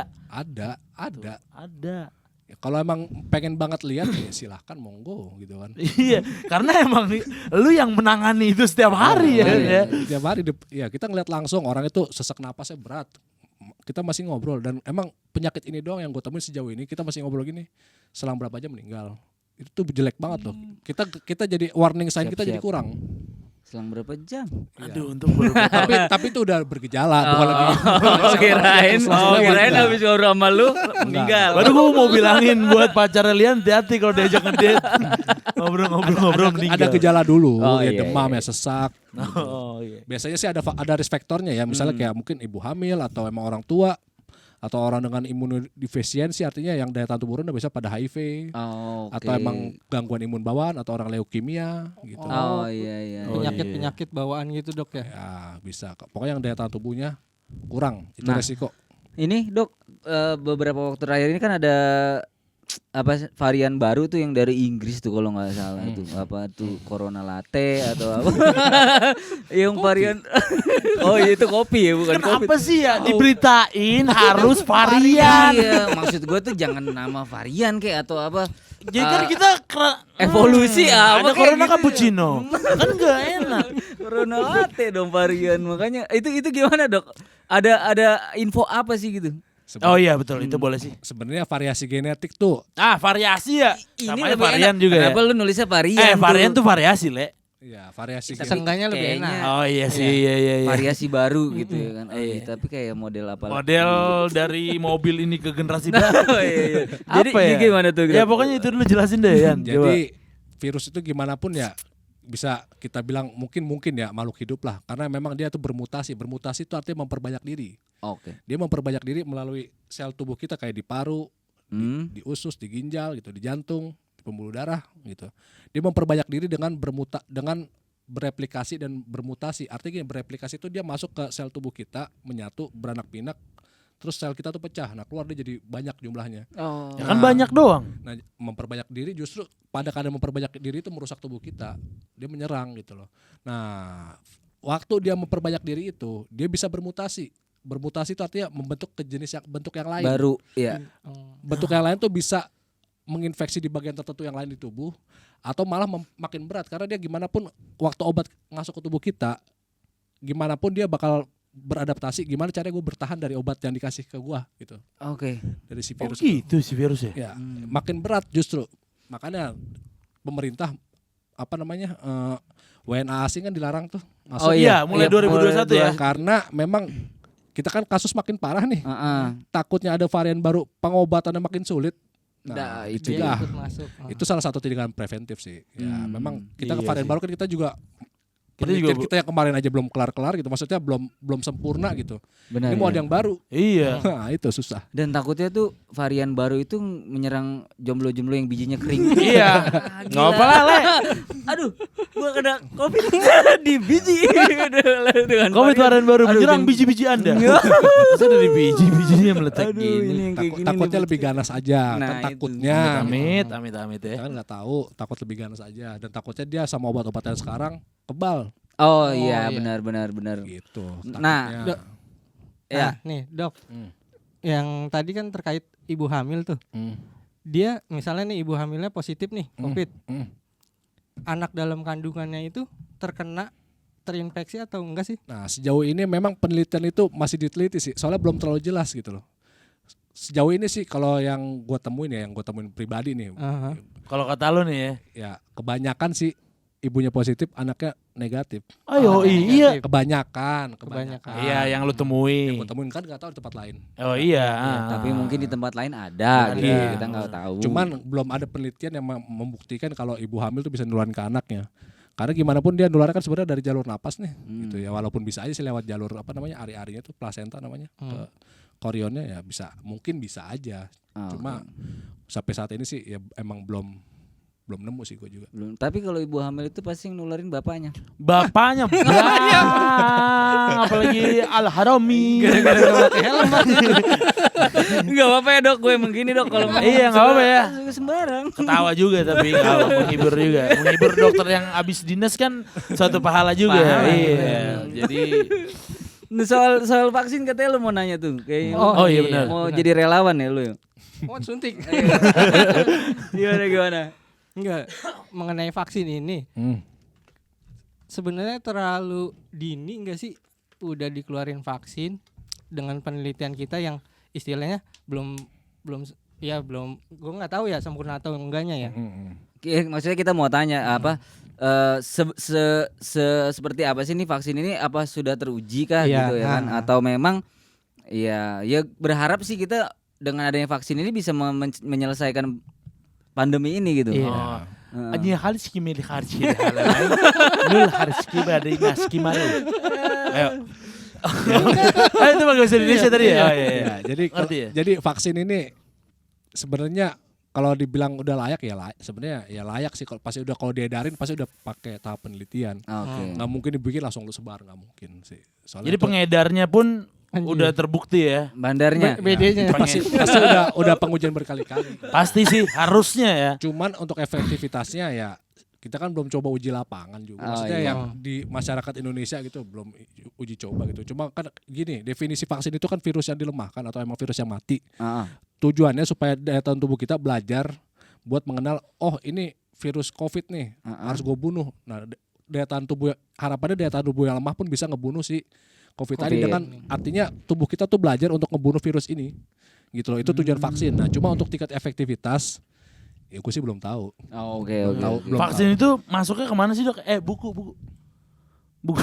D: Ada. Ya, kalau emang pengen banget lihat ya silahkan monggo gitu kan.
C: Iya, karena emang lu yang menangani itu setiap hari ya.
B: Iya.
D: Tiap hari ya kita ngeliat langsung orang itu sesak napasnya berat. Kita masih ngobrol dan emang penyakit ini doang yang gue temuin sejauh ini, kita masih ngobrol gini selang berapa jam meninggal. Itu tuh jelek banget loh. Kita jadi warning sign kita jadi
B: Siap-siap.
D: kurang.
B: Selang berapa jam?
C: Aduh, untuk baru
D: tapi itu udah bergejala bukan lagi.
B: Kirain habis ngobrol sama lu meninggal.
C: Baru gue mau bilangin buat pacar Lian hati-hati kalau diajak ngedate. Ngobrol meninggal.
D: Ada gejala dulu,
B: Oh,
D: ya
B: iya,
D: demam ya sesak.
C: Oh iya.
D: Biasanya sih ada risk factornya ya, misalnya kayak mungkin ibu hamil atau emang orang tua atau orang dengan imunodefisiensi, artinya yang daya tahan tubuh rendah bisa pada HIV
B: Oh, oke.
D: atau emang gangguan imun bawaan atau orang leukemia gitu.
B: Oh iya.
A: Penyakit-penyakit bawaan gitu dok ya.
D: Ya bisa. Pokoknya yang daya tahan tubuhnya kurang, itu
B: Nah.
D: resiko.
B: Ini Dok, beberapa waktu terakhir ini kan ada varian baru tuh yang dari Inggris tuh kalau nggak salah tuh apa tuh Corona Latte atau apa yang varian oh iya itu kopi ya bukan kopi.
C: Kenapa sih ya diberitain harus varian?
B: Iya maksud gue tuh jangan nama varian kayak atau apa.
C: Jadi kan kita
B: Evolusi apa
C: ada
B: kayak
C: Corona
B: gitu.
C: cappuccino. Kan gak enak.
B: Corona Latte dong varian makanya itu gimana Dok? Ada info apa sih gitu?
C: Oh iya betul itu boleh sih.
D: Sebenarnya variasi genetik tuh
C: Variasi ya.
B: Ini
C: Sama
B: lebih
C: varian
B: enak.
C: juga ya.
B: Kenapa lu nulisnya varian?
C: Varian tuh variasi, Le.
D: ya variasi
B: Tapi
D: genetik.
A: Seenggaknya lebih
B: kayaknya
A: enak.
C: Oh iya sih, iya.
B: variasi baru gitu ya kan. Oh, iya. Tapi kayak model apa?
C: Model dari mobil ini ke generasi baru.
B: Oh, iya. Jadi
C: Apa ya?
B: gimana tuh?
C: Ya pokoknya itu dulu jelasin deh Yan. Coba.
D: Jadi virus itu gimana pun ya bisa kita bilang mungkin ya makhluk hidup lah, karena memang dia tuh bermutasi itu artinya memperbanyak diri.
B: Oke.
D: Dia memperbanyak diri melalui sel tubuh kita kayak di paru,
B: Hmm.
D: di usus, di ginjal gitu, di jantung, di pembuluh darah gitu. Dia memperbanyak diri dengan bereplikasi dan bermutasi. Artinya gini, bereplikasi itu dia masuk ke sel tubuh kita, menyatu, beranak pinak, terus sel kita tuh pecah. Nah, keluar dia jadi banyak jumlahnya.
B: Oh.
C: Ya kan banyak doang.
D: Nah, memperbanyak diri justru pada keadaan memperbanyak diri itu merusak tubuh kita. Dia menyerang gitu loh. Nah, waktu dia memperbanyak diri itu, dia bisa bermutasi. Bermutasi itu artinya membentuk ke jenis bentuk yang lain.
B: Baru ya.
D: Bentuk yang lain tuh bisa menginfeksi di bagian tertentu yang lain di tubuh atau malah makin berat karena dia gimana pun waktu obat masuk ke tubuh kita, gimana pun dia bakal beradaptasi. Gimana caranya gue bertahan dari obat yang dikasih ke gue gitu,
B: Oke.
D: dari si
C: Oh
D: virus itu.
C: gitu si virus ya.
D: Ya, makin berat justru. Makanya pemerintah WNA asing kan dilarang tuh masuk.
B: Oh
C: Iya, mulai 2021 ya.
D: Karena memang kita kan kasus makin parah nih. Takutnya ada varian baru, pengobatannya makin sulit. Nah, itu
A: Dia
D: dah.
A: ikut masuk.
D: Itu salah satu tindakan preventif sih. Ya, memang kita ke
C: Iya
D: varian
C: sih.
D: baru kan kita juga penelitian kita yang kemarin aja belum kelar-kelar gitu, maksudnya belum sempurna gitu.
B: Benar.
D: Ini mau ada yang baru.
C: Iya.
D: Nah, itu susah.
B: Dan takutnya tuh varian baru itu menyerang jomblo-jomblo yang bijinya kering.
C: Iya. Nggak apa lah, Le.
B: Aduh, gua kena Covid di biji. Dengan
C: Covid varian baru
B: Aduh,
C: menyerang
B: dan-
C: biji-biji Anda. Masa dari biji-bijinya meletak
B: Aduh,
C: gini.
B: ini yang kayak gini.
D: Takutnya
B: nih.
D: lebih ganas aja,
B: Nah,
D: kan
B: itu.
D: takutnya.
C: Amit ya.
D: Kan nggak tahu, takut lebih ganas aja, dan takutnya dia sama obat-obatan sekarang kebal
B: Oh iya,
A: iya.
B: benar.
D: gitu.
B: Nah,
D: takutnya.
B: Ya.
A: Nah, nih dok,
D: Hmm.
A: yang tadi kan terkait ibu hamil tuh.
D: Hmm.
A: Dia misalnya nih ibu hamilnya positif nih COVID.
D: Hmm.
A: Anak dalam kandungannya itu terinfeksi atau enggak sih?
D: Nah, sejauh ini memang penelitian itu masih diteliti sih, soalnya belum terlalu jelas gitu loh. Sejauh ini sih kalau yang gue temuin pribadi nih,
A: Aha.
C: Kalau kata lu nih ya.
D: ya kebanyakan sih ibunya positif, anaknya negatif.
C: Ayo iya.
A: Kebanyakan.
C: Iya, yang lu temui.
D: Gue temuin kan nggak tahu di tempat lain.
C: Oh iya.
B: Tapi mungkin di tempat lain ada gitu.
C: Ada.
B: Kita nggak tahu.
D: Cuman belum ada penelitian yang membuktikan kalau ibu hamil tuh bisa nularin ke anaknya. Karena gimana pun dia nularnya kan sebenarnya dari jalur napas nih, gitu ya. Walaupun bisa aja sih lewat jalur apa namanya ari-arinya tuh plasenta namanya, ke korionnya ya mungkin bisa aja. Cuma sampai saat ini sih ya emang belum nemu sih gue juga.
B: Belum. Tapi kalau ibu hamil itu pasti nularin bapaknya.
C: Bapaknya apalagi Al-Harami.
A: Gara-gara nggak pakai helm.
B: Enggak apa-apa ya, Dok. Gue emang gini, Dok, kalau mau.
C: Iya, nggak apa-apa ya.
B: Sembarang.
C: Ketawa juga tapi kalau menghibur juga. Menghibur dokter yang abis dinas kan suatu pahala juga.
B: Pahala.
C: Iya. Jadi
B: Nah, soal vaksin katanya lu mau nanya tuh. Kayak
C: Oh, iya benar.
B: Mau jadi relawan ya lu ya?
A: Mau suntik.
B: Gimana?
A: Enggak, mengenai vaksin ini sebenarnya terlalu dini enggak sih udah dikeluarin vaksin dengan penelitian kita yang istilahnya belum gue nggak tahu ya sempurna atau enggaknya ya.
B: Maksudnya kita mau tanya apa seperti apa sih nih vaksin ini, apa sudah teruji kah
A: Iya,
B: gitu ya kan, atau memang ya berharap sih kita dengan adanya vaksin ini bisa menyelesaikan pandemi ini gitu.
A: Iya.
C: Aja harus kimil harus Lul harus kimil nas kimalu. Ayo. Itu bahasa Indonesia tadi ya. Oh, iya.
D: Ya,
C: Ngerti ya?
D: jadi vaksin ini sebenarnya kalau dibilang udah layak ya sebenarnya ya layak sih, kalau kalau diedarin pasti udah pakai tahap penelitian.
B: Oke.
D: Nggak mungkin dibikin langsung lu sebar, nggak mungkin sih. Soalnya
C: Jadi
D: itu
C: pengedarnya pun
A: Anjir.
C: udah terbukti ya.
B: Bandarnya.
A: BD-nya.
D: pasti udah pengujian berkali-kali.
C: Pasti sih harusnya ya.
D: Cuman untuk efektivitasnya ya kita kan belum coba uji lapangan juga.
B: Oh,
D: Maksudnya
B: iya.
D: yang di masyarakat Indonesia gitu belum uji coba gitu. Cuma kan gini, definisi vaksin itu kan virus yang dilemahkan atau emang virus yang mati. Tujuannya supaya daya tahan tubuh kita belajar buat mengenal, oh ini virus COVID nih, harus gue bunuh. Nah, daya tahan tubuh, harapannya daya tahan tubuh yang lemah pun bisa ngebunuh si COVID tadi, dengan artinya tubuh kita tuh belajar untuk ngebunuh virus ini. Gitu loh, itu tujuan vaksin. Nah, cuma untuk tingkat efektivitas ya gue sih belum tahu.
B: Oh, oke.
D: Belum
C: Vaksin itu masuknya kemana sih, Dok? Buku. Mau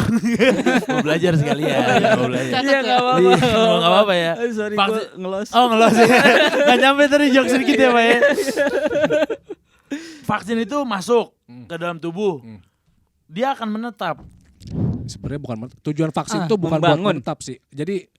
C: belajar sekalian. Mau belajar.
B: Iya, enggak apa-apa.
C: Nggak apa-apa ya.
B: Sorry,
C: Vaksin-
B: gue ngelos.
C: Oh ngelos ya. Nggak nyampe tadi jokes sedikit ya Pak ya. Vaksin itu masuk ke dalam tubuh. Dia akan menetap.
D: Sebenarnya bukan tujuan vaksin itu bukan buat
B: membangun.
D: menetap sih. Jadi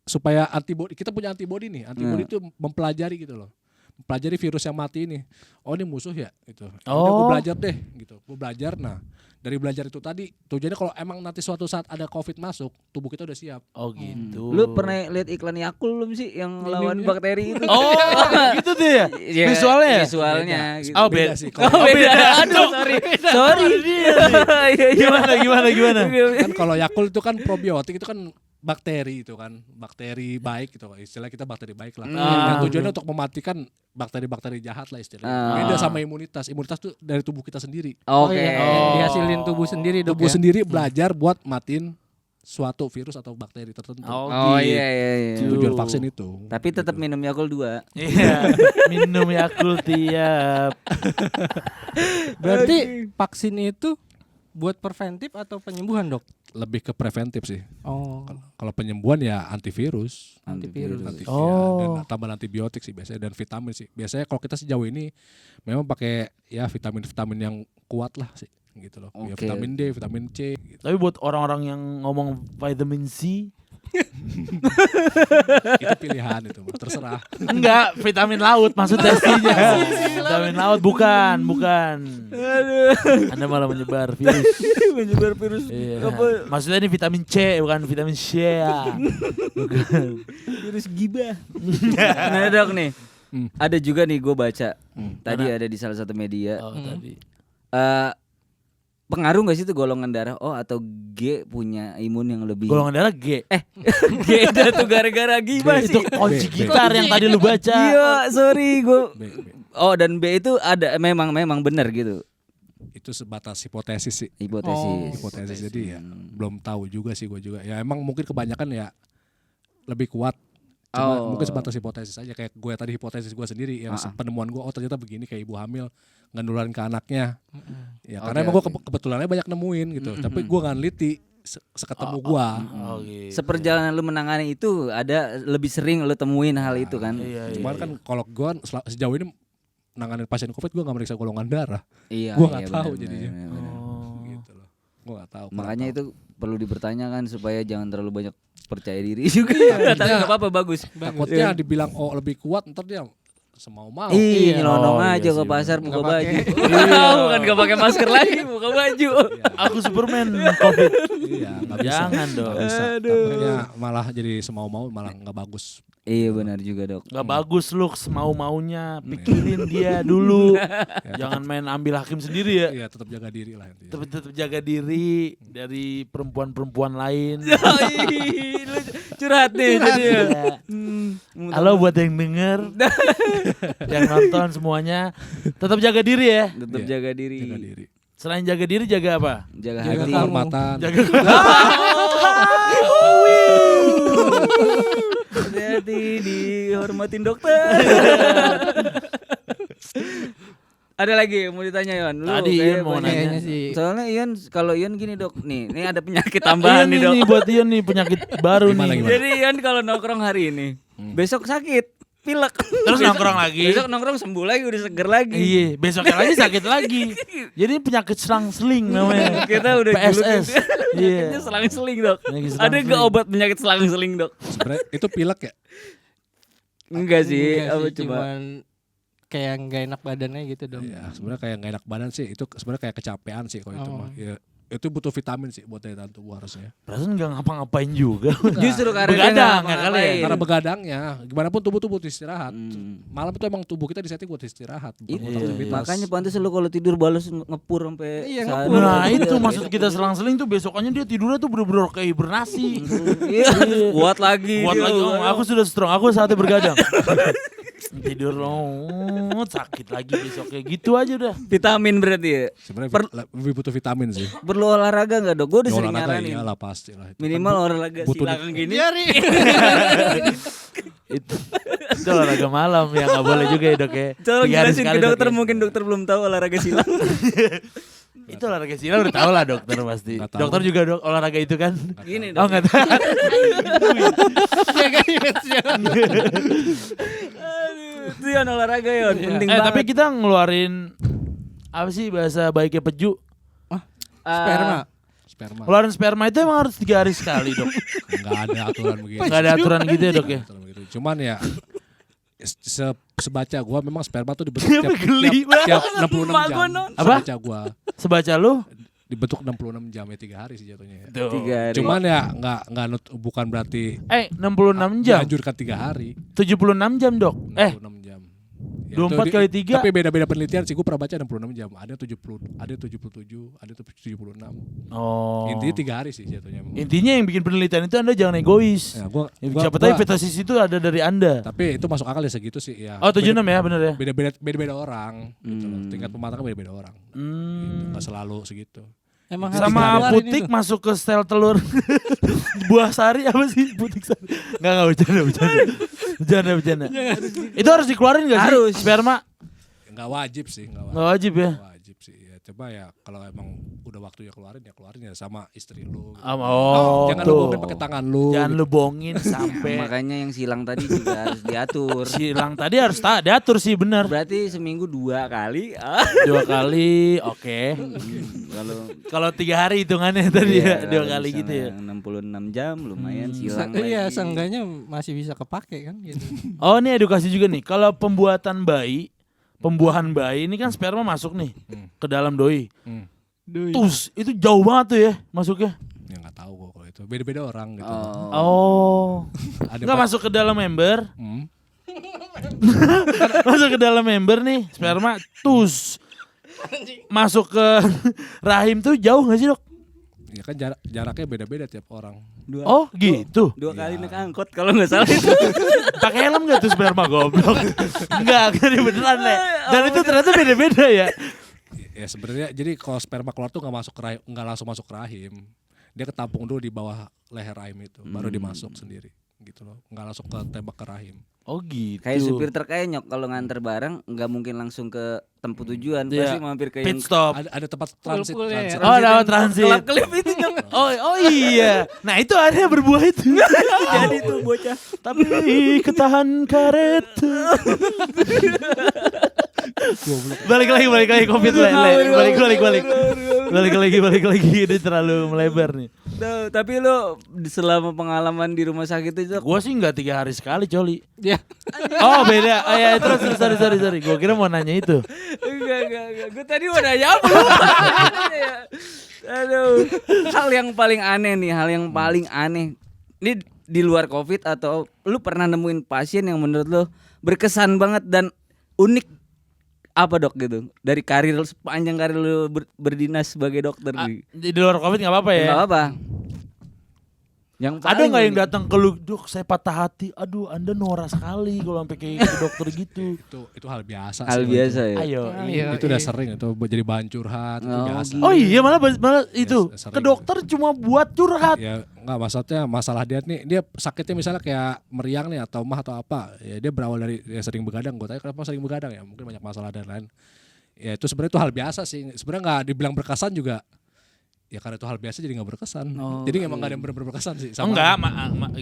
D: supaya antibody, kita punya antibody nih. Antibody itu mempelajari gitu loh. Mempelajari virus yang mati ini. Oh, ini musuh ya gitu. Udah gue belajar deh gitu. Gue belajar, nah dari belajar itu tadi tujuannya kalau emang nanti suatu saat ada COVID masuk, tubuh kita udah siap.
C: Oh gitu.
B: Lu pernah lihat iklan Yakult belum sih yang lawan bakteri itu?
C: Oh gitu tuh ya.
B: Iya,
C: Visualnya ya?
B: Visualnya gitu.
C: Oh
D: Beda
C: beda.
D: sih.
B: Oh, beda. Aduh, sorry. Iya.
C: Gimana?
D: Kan kalau Yakult itu kan probiotik, itu kan bakteri, itu kan bakteri baik gitu, istilah kita bakteri baik lah. Yang tujuannya untuk mematikan bakteri-bakteri jahat lah istilahnya. Beda sama imunitas tuh dari tubuh kita sendiri.
B: Oke.
A: Yang dihasilin tubuh sendiri dok
D: Tubuh
A: ya?
D: sendiri belajar buat matiin suatu virus atau bakteri tertentu.
B: Oh iya.
D: Tujuan vaksin itu.
B: Tapi tetap minum Yakult 2.
C: Iya. Minum Yakult tiap.
A: Berarti vaksin itu buat preventif atau penyembuhan dok?
D: Lebih ke preventif sih.
A: Oh,
D: Kalau penyembuhan ya antivirus.
A: antivirus.
D: Dan tambah antibiotik sih biasanya, dan vitamin sih. Biasanya kalau kita sejauh ini memang pakai ya vitamin-vitamin yang kuat lah sih. gitu loh. Ya,
B: Oke.
D: vitamin D, vitamin C gitu.
C: Tapi buat orang-orang yang ngomong vitamin C,
D: Itu pilihan itu mah, terserah.
C: enggak, vitamin laut maksudnya C-nya. Vitamin laut bukan. Anda malah menyebar virus.
B: Menyebar virus.
C: Iya. Maksudnya ini vitamin C bukan vitamin C ya. Bukan.
B: Virus gibah. Nah Dok nih, ada juga nih gue baca. Tadi ada di salah satu media.
C: Oh, tadi.
B: Pengaruh gak sih tuh golongan darah O atau G punya imun yang lebih?
C: Golongan darah G.
B: G itu tuh gara-gara gibah
C: Itu
B: sih.
C: kunci
D: B.
C: gitar yang tadi lu baca.
B: Iya, sorry gue.
D: B.
B: Oh dan B itu ada memang benar gitu.
D: Itu sebatas hipotesis sih.
B: Hipotesis.
D: Jadi ya belum tahu juga sih gue juga. Ya emang mungkin kebanyakan ya lebih kuat. Cuma mungkin sebatas hipotesis aja, kayak gue tadi hipotesis gue sendiri yang penemuan gue, oh ternyata begini, kayak ibu hamil ngenularin ke anaknya. Ya karena emang gue kebetulannya banyak nemuin gitu. Tapi gue nggak neliti seketemu gue.
C: Gitu.
B: Seperjalanan lu menangani itu ada lebih sering lu temuin hal itu kan?
D: Cuman kan kalau gue sejauh ini nanganin pasien COVID, gue nggak meriksa golongan darah.
B: Iya.
D: Gue nggak tahu
B: benar,
D: jadinya.
B: benar.
D: Gitu loh. Gue nggak tahu.
B: Makanya itu perlu dipertanyakan supaya jangan terlalu banyak percaya diri juga. Tapi nggak apa-apa, bagus.
D: Takutnya dibilang oh lebih kuat, ntar dia semau-mau.
B: Ih, nyelonong
C: Oh, iya
B: aja
C: sih,
B: ke pasar buka
A: Nggak
B: baju.
A: pakai.
B: Bukan gak pakai masker lagi, buka baju.
C: Aku Superman COVID.
D: Iya, nggak bisa.
C: Jangan dong.
D: Nggak bisa. Takutnya malah jadi semau-mau, malah nggak bagus.
B: Iya benar juga Dok.
C: Gak bagus lu mau-maunya, pikirin dia dulu. Jangan main ambil hakim sendiri ya.
D: Iya, tetap jaga diri lah intinya.
C: Tetap jaga diri dari perempuan-perempuan lain.
B: Lu curhat nih jadi ya.
C: Halo buat yang denger, yang nonton semuanya, tetap jaga diri ya.
B: Tetap
D: Iya,
B: jaga diri.
D: Jaga diri.
C: Selain jaga diri, jaga apa?
B: Jaga
A: Jaga
B: hati.
A: kamu.
D: Kehormatan.
C: Jaga
B: Hati-hati dihormatin dokter. Ada lagi yang mau ditanya Ion? Lu
C: Tadi
B: kayak
C: Ion mau
B: banyak.
A: Kayaknya sih.
B: Soalnya Ion, kalau Ion gini Dok, nih ini ada penyakit
C: Iya
B: tambahan nih Dok.
C: nih buat Ion nih penyakit baru
D: Gimana,
C: nih.
D: gimana?
B: Jadi Ion kalau nongkrong hari ini, besok sakit, pilek.
C: Terus nongkrong lagi.
B: Besok nongkrong sembuh lagi, udah seger lagi.
C: Iya, besoknya lagi sakit lagi. Jadi penyakit selang-seling namanya.
B: Kita udah
C: PSS. Iya.
B: Penyakitnya selang-seling Dok.
C: Penyakit
B: Ada
C: selang-seling.
B: gak obat penyakit selang-seling Dok?
D: Sebenarnya itu pilek ya?
B: Enggak sih,
A: Enggak
B: apa
A: sih,
B: coba?
A: cuman kayak nggak enak badannya gitu dong.
D: Iya, sebenarnya kayak nggak enak badan sih. Itu sebenarnya kayak kecapean sih kalau itu mah. Ya, itu butuh vitamin sih buat daya tahan tubuh harusnya.
C: Perasaan gak ngapa-ngapain juga.
B: Justru karena dia
C: Begadang
B: nggak
C: ya kali ya?
B: ngapa-ngapain.
D: Karena begadangnya, gimana pun tubuh butuh istirahat. Malam itu emang tubuh kita disetting buat istirahat, bukan
B: Itu
D: buat aktivitas.
B: makanya pantas lu kalau tidur balas ngepur sampai
A: Iya,
B: saat-
A: ngepur.
C: Nah itu maksud kita selang-seling tuh besokannya dia tidurnya tuh bener-bener kayak hibernasi.
B: Iya, kuat lagi.
C: Kuat
B: dia.
C: lagi, oh, aku sudah strong, aku saatnya bergadang. Tidur loh, sakit lagi besok kayak gitu aja udah.
B: Vitamin berarti ya.
D: Sebenarnya
B: Per-
D: lebih butuh vitamin sih.
B: Perlu olahraga nggak Dok? Gue udah sering
D: Olahraga
B: nyaranin.
D: iyalah pasti lah. Itu
B: Minimal
D: kan
B: olahraga
D: butuh
B: silakan gini.
C: Itu olahraga malam ya nggak boleh juga ya Dok ya.
B: Tolong
C: 3 hari
B: jelasin
C: sekali,
B: ke
C: Dok,
B: dokter,
C: ya.
B: mungkin dokter belum tahu olahraga silang.
C: Itu olahraga silang udah tau lah dokter pasti.
D: Nggak tahu.
C: Dokter juga dok olahraga itu kan.
B: Gini
C: Oh
B: Dok.
C: nggak tahu.
B: Itu yang olahraga Yon, penting banget.
C: Tapi kita ngeluarin apa sih bahasa baiknya peju?
A: Sperma.
D: sperma.
C: Ngeluarin sperma itu emang harus 3 hari sekali dok.
D: Enggak ada aturan begitu.
C: Nggak ada aturan gitu ya dok ya.
D: Aturan begitu. Cuman ya sebaca gua memang sperma tuh dibentuk
C: Dia geli
D: tiap 66
B: Mak
D: jam.
B: gua nonton.
C: Apa?
D: Sebaca gua
C: Sebaca lu?
D: dibentuk 66 jam ya 3 hari sih jatuhnya ya.
B: 3 hari.
D: Cuman ya enggak bukan berarti
C: 66 jam.
D: dianjurkan 3 hari.
C: 76 jam dok.
D: 66 jam. Ya,
C: 24
D: itu
C: kali 3.
D: Tapi beda-beda penelitian sih, gue pernah baca 66 jam. Ada 70, ada 77, ada 76.
C: Oh.
D: Intinya 3 hari sih jatuhnya.
C: Intinya yang bikin penelitian itu Anda jangan egois.
D: Ya, gua
C: Siapa tahu hepatitis itu ada dari Anda.
D: tapi itu masuk akal ya segitu sih ya.
C: Oh 76 ya bener ya.
D: Beda-beda orang gitu loh. Tingkat pematangan beda-beda orang. Enggak selalu segitu.
A: Emang harus
C: Sama
A: dikeluarin
C: putik
A: itu.
C: masuk ke sel telur. Buah sari apa sih putik sari? Enggak bercanda. Itu harus dikeluarin enggak sih?
B: Harus.
C: Sperma
D: Enggak wajib sih,
C: enggak wajib ya.
D: Nggak wajib sih. Ya coba ya kalau emang udah waktunya keluarin ya sama istri lu. Jangan lu
C: tuh.
D: bohongin pakai tangan lu.
C: Jangan
D: gitu.
C: lu bohongin sampai
B: Makanya yang silang tadi juga harus diatur.
C: silang tadi harus diatur sih benar.
B: Berarti seminggu 2 kali.
C: 2 kali, oke.
B: Kalau
C: Kalau 3 hari hitungannya tadi ya, 2
B: kalau
C: kali gitu ya.
B: 66 jam lumayan silang
A: Iya,
B: lagi.
A: seenggaknya masih bisa kepake kan gitu.
C: Oh, ini edukasi juga nih. Kalau pembuahan bayi ini kan sperma masuk nih ke dalam doi. Terus itu jauh banget tuh ya masuknya.
D: Ya nggak tahu gua kalau itu. Beda-beda orang gitu.
C: Oh.
D: Ada
C: Enggak masuk ke dalam member.
D: Hmm.
C: Masuk ke dalam member nih, sperma tus. Masuk ke rahim tuh jauh gak sih, Dok?
D: Ya kan jaraknya beda-beda tiap orang.
C: Oh, gitu.
B: 2 kali naik angkot kalau nggak salah itu.
C: Pakai helm gak tuh sperma goblok? Enggak, kan beneran, Le. Dan itu ternyata beda-beda ya.
D: Ya sebenarnya jadi kalau sperma keluar tuh nggak langsung masuk ke rahim. Dia ketampung dulu di bawah leher rahim itu, baru dimasuk sendiri gitu loh. Nggak langsung ke tembak ke rahim.
C: Oh gitu.
B: Kayak supir truk kayak Nyok kalau nganter barang nggak mungkin langsung ke tempat tujuan,
C: Iya.
B: pasti mampir ke
C: Pit
B: yang
C: stop.
D: Ada tempat transit.
A: Full ya.
D: transit.
C: Oh, dapat transit.
B: kelap-kelip itu Nyok.
C: Oh iya. Nah, itu akhirnya berbuah itu.
B: Jadi tuh bocah.
C: Tapi ketahan karet. balik lagi Covid balik lagi ini terlalu melebar nih.
B: Duh, tapi lo selama pengalaman di rumah sakit itu
C: Gua sih enggak 3 hari sekali, Coli.
A: Ya.
C: Oh, beda. Oh ya, terus sorry. Gua kira mau nanya itu.
B: enggak. Gue tadi mau nanya apa? Aduh. Hal yang paling aneh. Ini di luar Covid atau lu pernah nemuin pasien yang menurut lo berkesan banget dan unik apa Dok gitu? Dari sepanjang karir lu berdinas sebagai dokter nih.
C: Di luar Covid enggak apa-apa ya.
B: Enggak apa. Yang
C: Ada
B: paling
C: nggak yang
B: unik.
C: datang ke lu, Dok, saya patah hati. Aduh, Anda norak sekali kalau sampai kayak ke dokter gitu.
D: Itu hal biasa
B: Hal
D: sih.
B: biasa ya.
C: Ayo.
D: Itu udah sering itu jadi bahan curhat itu
B: Oh,
D: biasa.
C: Oh iya, malah itu
D: sering.
C: ke dokter cuma buat curhat.
D: Ya nggak maksudnya masalah dia sakitnya misalnya kayak meriang nih atau mah atau apa ya dia berawal dari dia sering begadang. Gue tanya kenapa sering begadang ya mungkin banyak masalah dan lain. Ya itu sebenarnya itu hal biasa sih. Sebenarnya nggak dibilang berkesan juga. Ya karena itu hal biasa jadi nggak berkesan. Jadi emang gak ada yang bener-bener berkesan sih.
C: Enggak,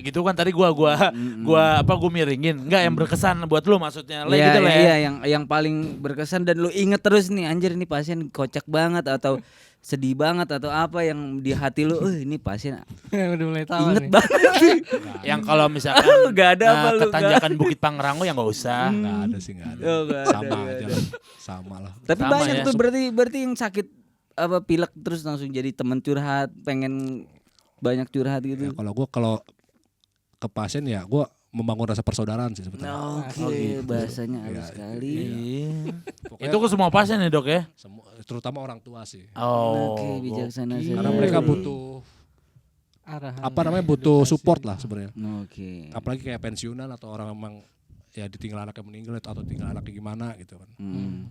C: gitu kan tadi gua miringin. Enggak yang berkesan buat lu maksudnya. Le
B: Iya,
C: gitu Le.
B: iya, yang paling berkesan dan lu inget terus nih, anjir ini pasien kocak banget atau sedih banget atau apa yang di hati lu, ini pasien
A: Udah mulai tahu
B: inget
A: nih.
B: banget.
C: Yang kalau misalkan
B: Gak ada apa lu,
C: ketanjakan Bukit Pangrango ya enggak usah.
D: Nggak ada sih nggak ada.
B: Oh, nggak ada,
D: Sama
B: nggak
D: aja
B: ada.
D: lah. Sama lah.
B: Tapi
C: Sama
B: banyak
C: ya.
B: tuh berarti yang sakit apa pilek terus langsung jadi teman curhat, pengen banyak curhat
D: Ya,
B: gitu.
D: kalau ke pasien ya gue membangun rasa persaudaraan sih sebetulnya.
B: Oke, bahasanya halus sekali.
C: Iya.
D: Pokoknya
C: Itu ke semua pasien ya, Dok ya?
D: terutama orang tua sih.
C: Oh.
B: Oke, bijaksana
C: gokil.
D: Karena
B: sekali.
D: mereka butuh
A: Arahan.
D: butuh support lah sebenarnya.
B: Oke.
D: Apalagi kayak pensiunan atau orang emang ya ditinggal anaknya meninggal atau tinggal anaknya gimana gitu kan.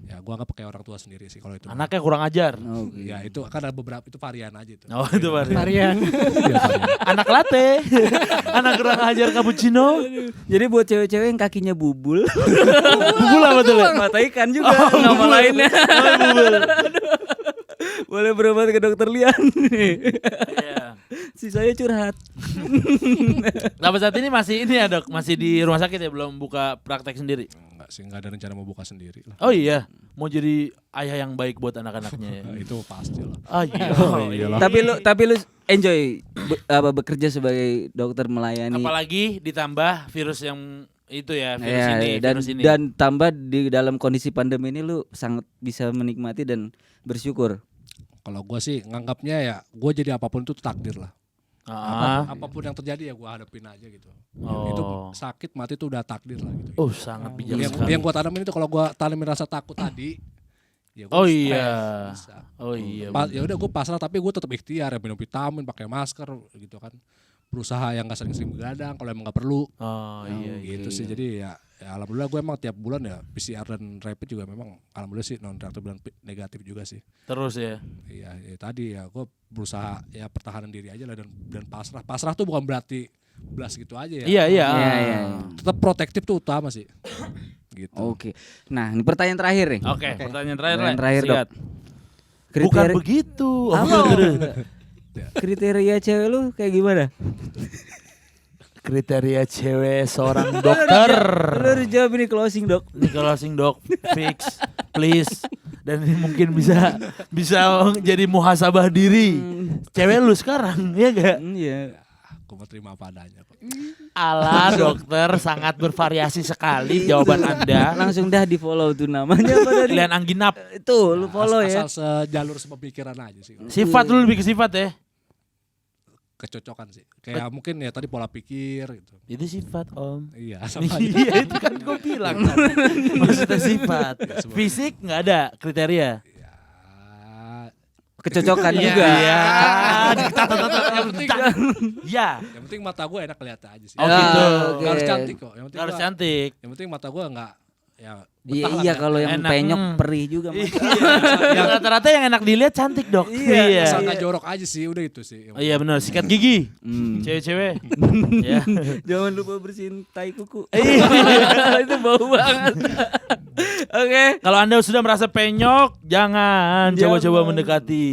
D: Ya gua anggap kayak orang tua sendiri sih kalau itu.
C: Anaknya kurang ajar.
B: Oke.
D: Ya itu kan ada beberapa itu varian aja itu.
C: Oh, itu varian.
A: Varian.
D: Iya, varian.
C: Anak latte. Anak kurang ajar cappuccino.
B: Jadi buat cewek-cewek yang kakinya bubul,
C: Bubul apa tuh, Le?
B: mata ikan juga nama lainnya. Boleh berobat ke dokter Lian.
C: Iya.
B: Sisanya curhat.
C: Sampai saat ini masih ini ya, Dok, masih di rumah sakit ya, belum buka praktek sendiri.
D: Enggak sih, enggak ada rencana mau buka sendiri lah.
C: Oh iya, mau jadi ayah yang baik buat anak-anaknya ya.
D: Nah, itu pasti lah.
C: Oh iya.
D: iyalah.
B: Tapi lu enjoy bekerja sebagai dokter melayani.
C: Apalagi ditambah virus yang itu ya, virus
B: Ya,
C: ini,
B: dan
C: virus ini.
B: dan tambah di dalam kondisi pandemi ini lu sangat bisa menikmati dan bersyukur.
D: Kalau gua sih nganggapnya ya gua jadi apapun itu takdir lah. Apapun yang terjadi ya gua hadapin aja gitu. Itu sakit mati itu udah takdir lah gitu.
C: Oh, sangat bijak sekali.
D: Yang gua tanamin itu kalau gua tanamin rasa takut tadi ya gua
C: Oh
D: stres,
C: iya.
D: bisa.
C: Oh iya.
D: Ya udah gue pasrah tapi gue tetap ikhtiar ya minum vitamin pakai masker gitu kan berusaha yang nggak sering-sering begadang kalau emang nggak perlu
C: Oh iya.
D: gitu sih jadi ya alhamdulillah gue emang tiap bulan ya PCR dan rapid juga memang alhamdulillah sih non reaktif dan negatif juga sih
C: Terus ya.
D: iya ya, tadi ya gue berusaha ya pertahanan diri aja lah dan pasrah tuh bukan berarti belas gitu aja ya
C: Iya.
B: Iya.
D: tetap protektif tuh utama sih gitu.
B: Oke. Nah, ini pertanyaan terakhir nih.
C: Oke, pertanyaan terakhir, Le.
B: Pertanyaan terakhir, Dok.
C: Sikat. Bukan begitu.
B: Apa? Kriteria cewek lu kayak gimana?
C: Kriteria cewek seorang dokter.
B: Lu harus jawab ini closing, Dok.
C: Ini closing dok, fix, please. Dan ini mungkin bisa jadi muhasabah diri. Cewek lu sekarang, ya gak?
B: Iya.
D: Aku mau terima apa adanya kok.
C: Ala dokter sangat bervariasi sekali jawaban Anda.
B: Langsung dah di-follow tuh namanya apa tadi?
C: Pilihan Angginap.
B: Itu lu follow ya.
D: Asal sejalur sepemikiran aja sih.
C: Sifat lu lebih ke sifat ya.
D: Kecocokan sih. Kayak mungkin ya tadi pola pikir gitu.
C: Itu sifat om.
D: Iya, sama aja.
C: Iya itu kan gue bilang kan. Maksudnya sifat. Fisik nggak ada kriteria.
D: Ya,
B: Kecocokan juga.
C: Iya.
D: yang penting
C: Iya.
D: yang penting mata gue enak kelihatan aja sih.
C: Oh gitu.
B: Oke.
D: Harus cantik kok. Yang penting
C: Harus
D: gua-
C: cantik.
D: Yang penting mata gue enggak ya
B: Iya,
D: betah lah,
B: iya
D: ya.
B: kalau yang
C: Enak.
B: penyok perih juga Mas.
C: Yang rata-rata yang enak dilihat cantik dok. Iya.
D: Asal nggak jorok aja sih, udah itu sih.
C: Oh, iya benar. Sikat gigi. Cewek-cewek. Ya.
B: Jangan lupa bersihin tai kuku.
C: Iya.
B: Itu bau banget. Oke.
C: Kalau Anda sudah merasa penyok, jangan coba-coba mendekati.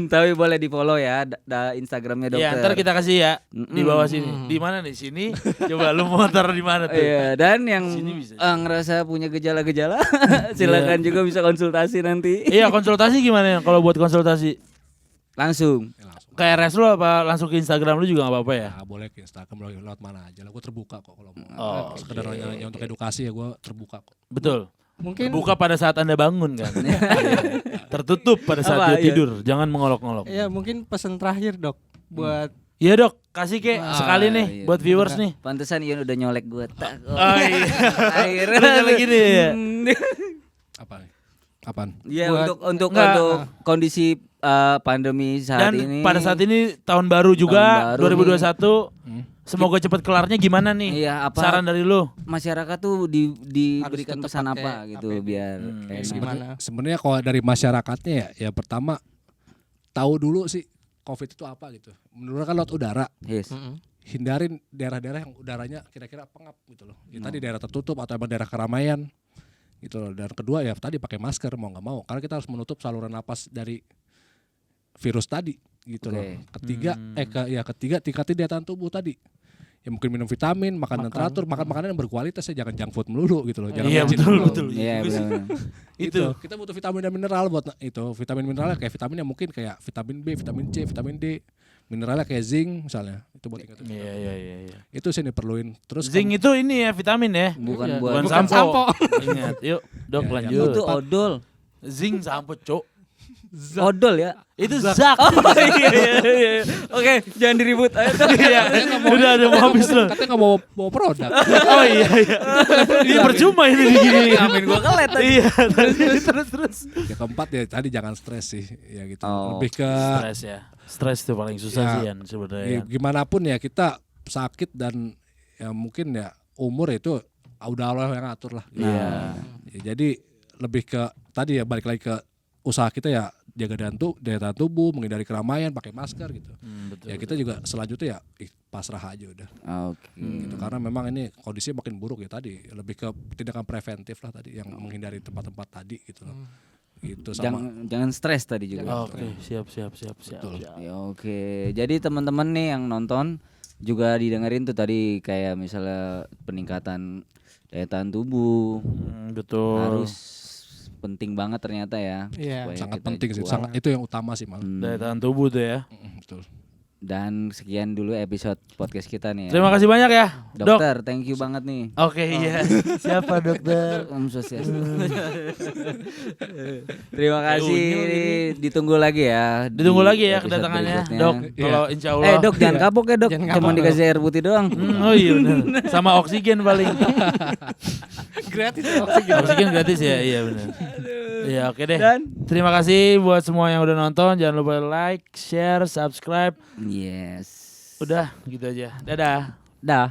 B: Tapi boleh di-follow ya Instagramnya dokter.
C: Ya, ntar kita kasih ya di bawah sini. Di mana nih? Sini. Coba lu mau taruh di mana tuh?
B: Iya, dan yang
C: Sini bisa.
B: ngerasa punya gejala-gejala silakan juga bisa konsultasi nanti.
C: Iya, konsultasi gimana ya kalau buat konsultasi?
B: Langsung.
D: Ya, langsung.
C: Ke RS lu apa langsung ke Instagram lu juga gak apa-apa ya?
D: Nah, boleh ke Instagram lewat mana aja lah. Gue terbuka kok kalau mau.
C: Oh,
D: Sekedar hanya untuk edukasi ya gue terbuka kok.
C: Betul.
A: Mungkin
C: Buka pada saat Anda bangun kan. Tertutup pada saat
B: Apa?
C: dia
B: Iya.
C: tidur. Jangan mengolok-ngolok.
A: ya mungkin pesan terakhir dok buat
C: Iya dok, kasih ke sekali nih
B: iya.
C: buat viewers nih.
B: Pantesan Ian udah nyolek gue.
C: Oh iya.
B: Akhirnya
C: Lu nyolek gini ya?
D: Apa nih? Apaan?
B: Iya,
A: Buat-
B: untuk
C: Enggak.
B: kondisi pandemi saat
C: Dan
B: ini.
C: pada saat ini tahun baru juga
B: Tahun baru
C: 2021. Semoga cepat kelarnya gimana nih?
B: Iya, apa
C: Saran dari lu?
B: masyarakat tuh diberikan
A: tetap
B: pesan
A: pakai
B: apa gitu
A: APD.
B: biar kayak
A: Gimana?
D: Sebenarnya kalau dari masyarakatnya ya pertama tahu dulu sih COVID itu apa gitu. Menurut kan lewat udara.
B: Yes.
D: Hindarin daerah-daerah yang udaranya kira-kira pengap gitu loh. Ya, tadi daerah tertutup atau emang daerah keramaian gitu loh. Dan kedua ya tadi pakai masker mau nggak mau karena kita harus menutup saluran napas dari virus tadi gitu loh. Ketiga ketiga tingkatin daya tahan tubuh tadi. Ya mungkin minum vitamin, makan yang teratur, makan makanan yang berkualitas ya jangan junk food melulu gitu loh. Jangan
C: Iya
D: rajin
C: betul
D: melulu.
C: betul.
B: Iya benar.
D: Itu kita butuh vitamin dan mineral buat itu. Vitamin mineral kayak vitamin yang mungkin kayak vitamin B, vitamin C, vitamin D. Mineralnya kayak zinc misalnya. Itu buat tingkat.
C: Iya.
D: Itu sih diperluin. Terus
C: Zinc itu ini ya vitamin ya.
B: Bukan
A: Iya.
B: buat
C: Bukan
A: Bukan
C: sampo.
A: sampo.
C: Ingat, yuk dok
D: Ya,
C: lanjut.
B: itu odol.
C: Zinc sampo cok.
B: Odol ya.
C: Itu zak.
B: Iya. Oke, jangan diribut. Ayo.
C: Iya. Udah ada mau habis loh.
D: katanya nggak mau produk.
C: Oh iya. Ini percuma ini begini.
B: Ngapain gua kelet tadi.
C: Iya, terus.
D: Ya keempat ya tadi jangan stres sih. Ya gitu.
B: Oh.
D: Lebih ke
C: Stres ya. Stres itu paling susah
D: Ya,
C: sih Yan sebenarnya.
D: ya,
C: Yan.
D: gimana pun ya kita sakit dan ya mungkin ya umur itu udah Allah yang ngatur lah.
C: Iya.
D: Ya, jadi lebih ke tadi ya balik lagi ke usaha kita ya jaga daya tahan tubuh, menghindari keramaian, pakai masker gitu.
C: Betul.
D: Ya kita juga selanjutnya ya pasrah aja udah.
B: Oke.
D: Gitu. Karena memang ini kondisinya makin buruk ya tadi. Lebih ke tindakan preventif lah tadi yang menghindari tempat-tempat tadi gitu loh. Itu sama.
B: Jangan stres tadi juga.
C: Oke, siap.
D: Betul.
B: Ya, oke. Jadi teman-teman nih yang nonton juga didengerin tuh tadi kayak misalnya peningkatan daya tahan tubuh
C: Betul.
B: harus penting banget ternyata ya.
A: Iya.
B: Supaya
D: Sangat
B: kita
D: penting sih.
B: kuat.
D: Sangat itu yang utama sih malah.
C: Daya tahan tubuh tuh ya.
D: Betul.
B: Dan sekian dulu episode podcast kita nih ya.
C: Terima kasih banyak ya, Dok.
B: Dokter, thank you banget nih.
C: Oke, iya. Siapa dokter?
B: Om Swastiastu. Terima kasih. Ditunggu lagi ya.
C: Ditunggu
B: di
C: lagi ya
B: episode
C: kedatangannya,
B: berikutnya.
C: Dok. Kalau insya Allah.
B: Dok jangan kapok ya dok.
A: Jangan
B: Cuma
A: kapok.
B: dikasih air putih doang.
C: Oh iya benar. Sama oksigen paling.
A: gratis
C: Oksigen gratis ya, iya benar. Iya oke deh.
B: Dan-
C: Terima kasih buat semua yang udah nonton. Jangan lupa like, share, subscribe.
B: Yes.
C: Udah gitu aja. Dadah.
B: Dah.